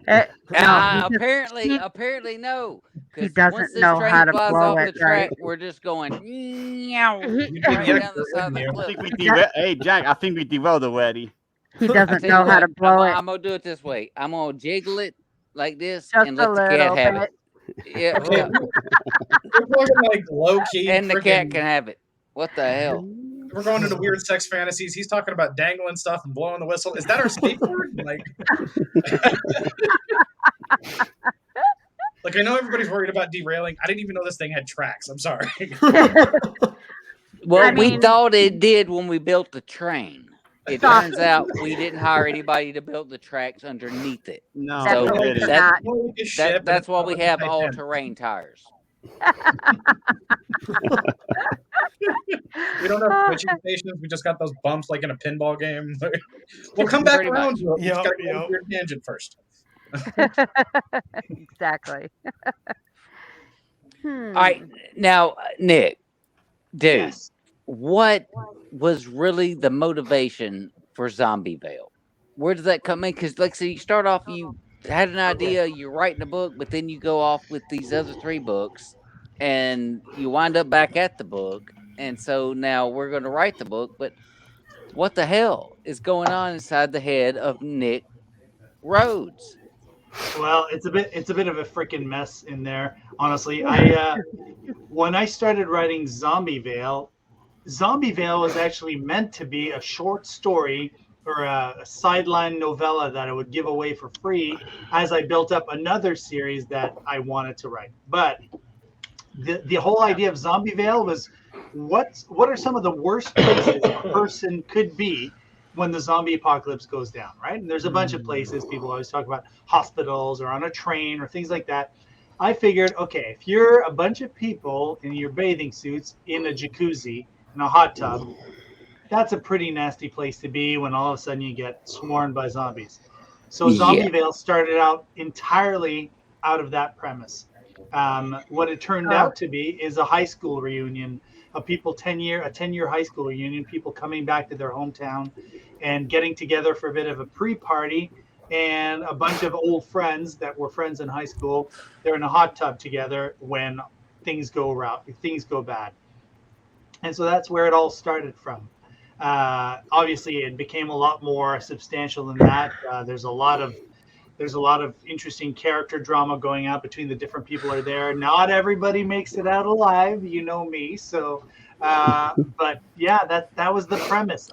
No, he just- Apparently no. 'Cause doesn't once this know train how to flies blow off it, the track, right? we're just going meow, He- right Yeah, down the side of the yeah. I cliff. think we derailed. Hey, Jack, I think we derailed already. He I doesn't tell know you how to what, blow it. I'm gonna do it this way. I'm gonna jiggle it like this Just and a let the cat little have bit. it. Yeah, Okay, yeah. we're talking like low key. And the cat can have it. What the hell? We're going into weird sex fantasies. He's talking about dangling stuff and blowing the whistle. Is that our skateboard? Like I know everybody's worried about derailing. I didn't even know this thing had tracks. I'm sorry. Well, I we mean- thought it did when we built the train. It Stop. turns out we didn't hire anybody to build the tracks underneath it. No, So we Definitely didn't. that- not. That's why we have all-terrain tires. We don't have switching stations. We just got those bumps like in a pinball game. We'll come back Pretty around much. to it. We just Yep, gotta go on yep. a weird tangent first. Exactly. All right, now, Nick, dude, Yes. what was really the motivation for Zombieville? Where did that come in? Because, like, so you start off, you had an idea, you're writing a book, but then you go off with these other 3 books, and you wind up back at the book. And so now we're going to write the book, but what the hell is going on inside the head of Nick Rhodes? Well, it's a bit of a freaking mess in there. Honestly, when I started writing Zombieville was actually meant to be a short story or a sideline novella that I would give away for free as I built up another series that I wanted to write. But the whole idea of Zombieville was what are some of the worst places a person could be when the zombie apocalypse goes down, right? And there's a bunch of places people always talk about, hospitals or on a train or things like that. I figured, okay, if you're a bunch of people in your bathing suits in a jacuzzi, in a hot tub, that's a pretty nasty place to be when all of a sudden you get swarmed by zombies. So Yeah. Zombieville started out entirely out of that premise. What it turned out to be is a high school reunion of people, a 10-year high school reunion, people coming back to their hometown and getting together for a bit of a pre-party, and a bunch of old friends that were friends in high school. They're in a hot tub together when things go bad. And so that's where it all started from. Obviously, it became a lot more substantial than that. There's a lot of interesting character drama going on between the different people are there. Not everybody makes it out alive, you know me. So, but yeah, that was the premise.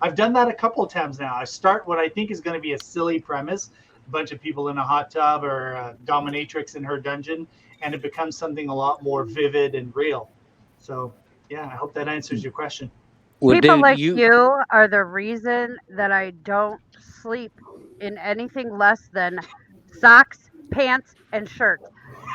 I've done that a couple of times now. I start what I think is going to be a silly premise, bunch of people in a hot tub or a dominatrix in her dungeon, and it becomes something a lot more vivid and real. So yeah, I hope that answers your question. Well, People dude, like you are the reason that I don't sleep in anything less than socks, pants, and shirts.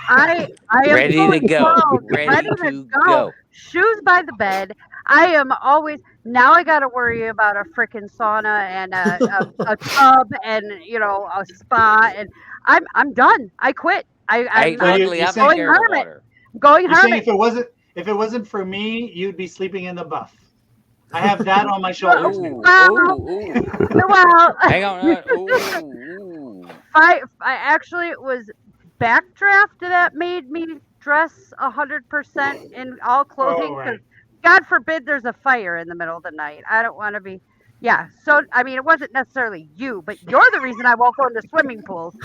I am ready to fully go. clothed, Ready to to go. go. Shoes by the bed. I am always now. I got to worry about a freaking sauna and a tub and a spa, and I'm done. I quit. Hey, I'm luckily you're I'm saying- scared of hermit. water. Going You're saying hermit. if it wasn't for me, you'd be sleeping in the buff. I have that on my shoulders. Ooh, Well, ooh, ooh. well, Hang on. Ooh. I actually it was Backdraft that made me dress 100% in all clothing. Oh, right. God forbid there's a fire in the middle of the night. I don't want to be. Yeah. So I mean, it wasn't necessarily you, but you're the reason I won't go into swimming pools.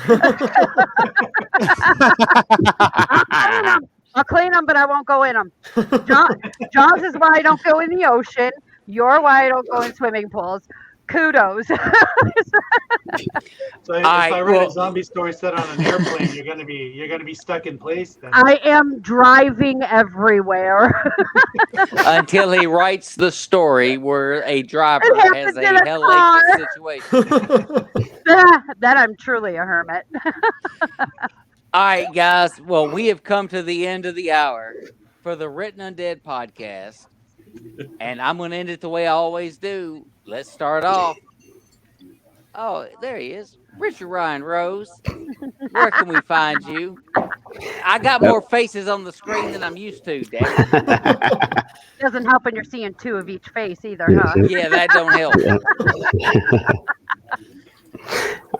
I'll clean them, but I won't go in them. Jaws is why I don't go in the ocean. You're why I don't go in swimming pools. Kudos. So if I read a zombie story set on an airplane, you're gonna be stuck in place then. I am driving everywhere. Until he writes the story where a driver It has happens in a a hellacious car. situation. That I'm truly a hermit. All right, guys. Well, we have come to the end of the hour for the Written Undead podcast. And I'm going to end it the way I always do. Let's start off. Oh, there he is. Richard Ryan Rose. Where can we find you? I got more faces on the screen than I'm used to, damn it. Doesn't help when you're seeing two of each face either, huh? Yeah, that don't help.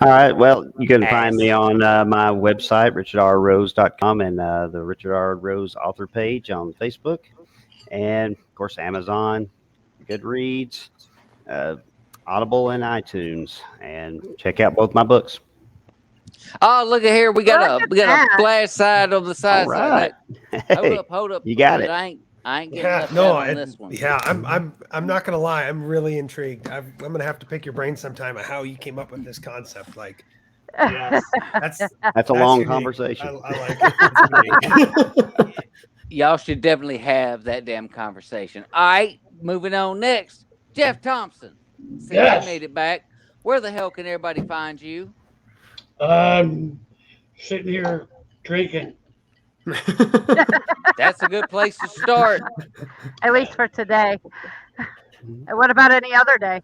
All right. Well, you can find me on my website, richardrrose.com, and the Richard R. Rose author page on Facebook. And, of course, Amazon, Goodreads, Audible, and iTunes. And check out both my books. Oh, look at here. We got a flash side on the side. All right. Hold up. You got it. I ain't getting left out on this one. Yeah, I'm not gonna lie. I'm really intrigued. I'm gonna have to pick your brain sometime on how you came up with this concept. Like, Yes. That's a long unique. conversation. I like it. That's unique. Y'all should definitely have that damn conversation. All right, moving on next. Jeff Thompson. See, Yes. you made it back. Where the hell can everybody find you? Sitting here drinking. That's a good place to start. At least for today. And what about any other day?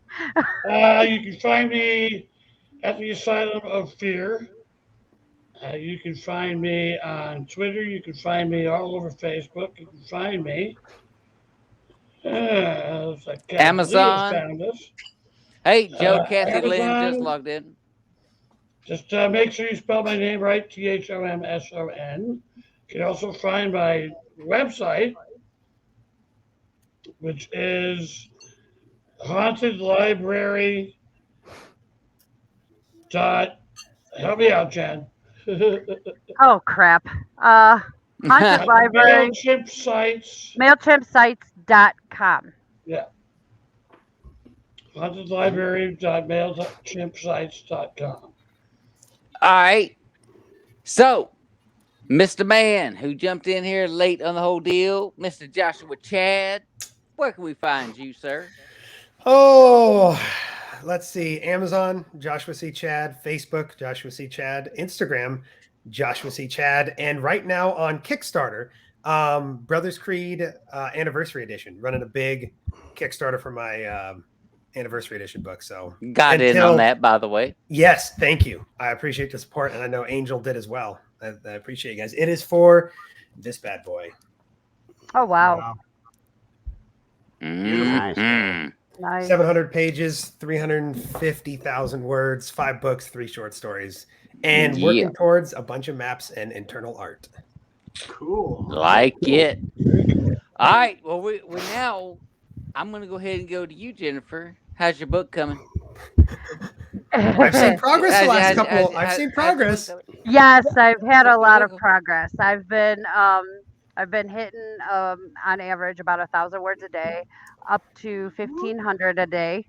You can find me at the Asylum of Fear. You can find me on Twitter. You can find me all over Facebook. You can find me. Looks like Kathy Amazon. Leah's found us. Hey, Joe, Kathy Lynn Amazon. just logged in. Just make sure you spell my name right, Thomson. You can also find my website, which is Haunted Library. Help me out, Jen. Oh crap. Haunted Library. MailChimp sites. MailChimpsites.com. Yeah. hauntedlibrary.mailchimpsites.com. All right. So, Mr. Man, who jumped in here late on the whole deal, Mr. Joshua Chad, where can we find you, sir? Oh, let's see. Amazon, Joshua C. Chad. Facebook, Joshua C. Chad. Instagram, Joshua C. Chad. And right now on Kickstarter, Brothers Creed Anniversary Edition. Running a big Kickstarter for my Anniversary Edition book. So Got in on that, by the way. Yes, thank you. I appreciate the support, and I know Angel did as well. I appreciate you guys. It is for this bad boy. Oh wow. Mm-hmm. Nice. 700 pages, 350,000 words, 5 books, 3 short stories, and working towards a bunch of maps and internal art. Cool. Like it. All right. Well, we now, I'm going to go ahead and go to you, Jennifer. How's your book coming? I've seen progress the last couple. I've seen progress. Yes, I've had a lot of progress. I've been hitting on average about 1,000 words a day, up to 1,500 a day.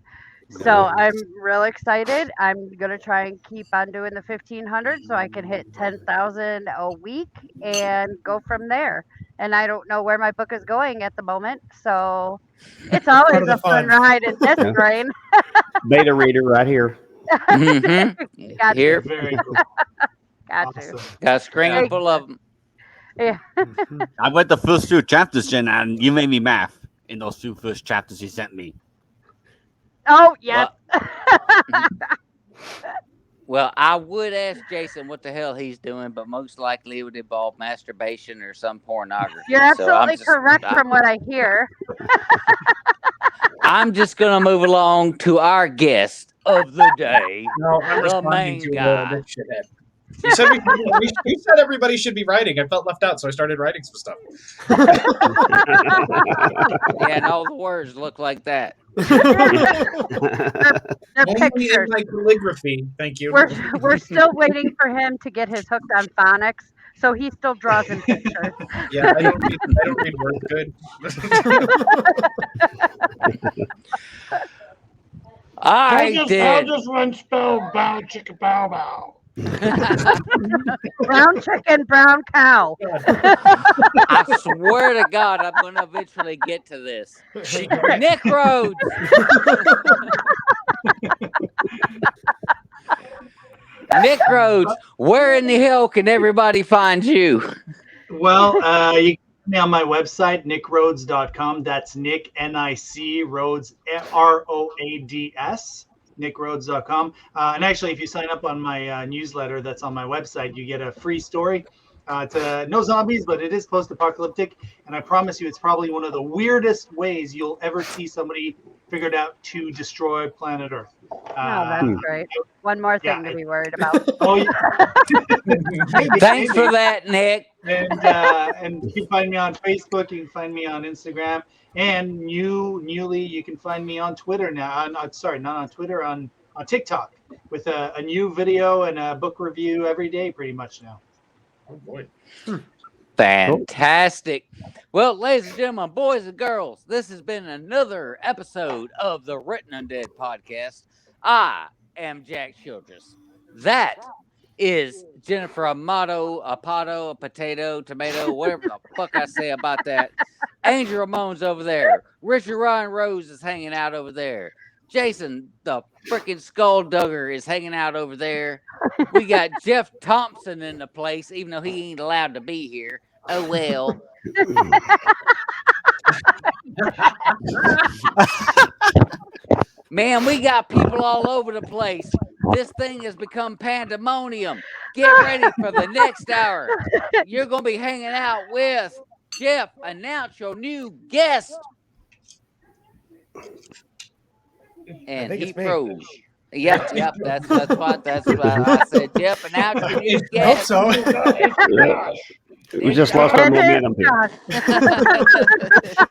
So I'm real excited. I'm gonna try and keep on doing the 1,500 so I can hit 10,000 a week and go from there. And I don't know where my book is going at the moment, so it's Part always of the a fun fun. ride in this Yeah. train. Beta reader right here. Mm-hmm. Got you. Here, Very cool. Got you. Awesome. got a screen Yeah. full of them. Yeah. I read the first 2 chapters, Jen, and you made me math in those 2 first chapters you sent me. Oh, yep. Well, I would ask Jason what the hell he's doing, but most likely it would involve masturbation or some pornography. You're absolutely correct from what I hear. I'm just gonna move along to our guest of the day. No, I'm The responding main to guy. this shithead. You said you said everybody should be writing. I felt left out, so I started writing some stuff. Yeah, and all the words look like that. They're Only in pictures. my calligraphy. Thank you. We're still waiting for him to get his hooked on phonics, so he still draws in pictures. Yeah, I don't read words good. I did. I'll just run spell bow chicka bow bow. Brown chicken, brown cow. I swear to God, I'm going to eventually get to this. Nick Rhodes. Nick Rhodes, where in the hell can everybody find you? Well, you can find me on my website, nickroads.com. That's Nick, N-I-C, Rhodes, R-O-A-D-S, nickroads.com. And actually, if you sign up on my newsletter that's on my website, you get a free story. It's no zombies, but it is post-apocalyptic. And I promise you, it's probably one of the weirdest ways you'll ever see somebody figured out to destroy planet Earth. Oh, that's great. One more thing to be worried about. Oh, yeah. Thanks for that, Nick. And you can find me on Facebook. You can find me on Instagram. And newly, you can find me on Twitter now. Sorry, not on Twitter, on TikTok with a new video and a book review every day pretty much now. Oh, boy. Fantastic. Well, ladies and gentlemen, boys and girls, this has been another episode of the Written Undead podcast. I am Jack Childress. That is Jennifer Amato, a pato, a potato, tomato, whatever the fuck I say about that. Angel Ramon's over there. Richard Ryan Rose is hanging out over there. Jason, the freaking Skulldugger, is hanging out over there. We got Jeff Thompson in the place, even though he ain't allowed to be here. Oh, well. Man, we got people all over the place. This thing has become pandemonium. Get ready for the next hour. You're going to be hanging out with Jeff. Announce your new guest. And he froze. Yep. That's what I said. Jeff, announce your new I hope guest. so. We just lost our momentum here.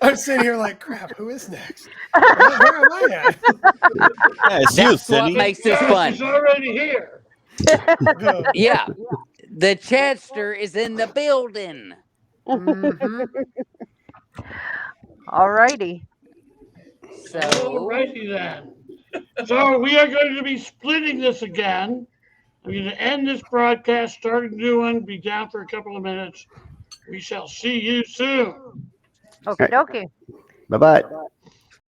I'm sitting here like, crap, who is next? Where am I at? Yeah, it's you, That's what Cindy. makes this fun. He's already here. Yeah. The Chadster is in the building. All righty. So, Alrighty then. So we are going to be splitting this again. I'm going to end this broadcast, start a new one, be down for a couple of minutes. We shall see you soon. Okie dokie. Bye bye.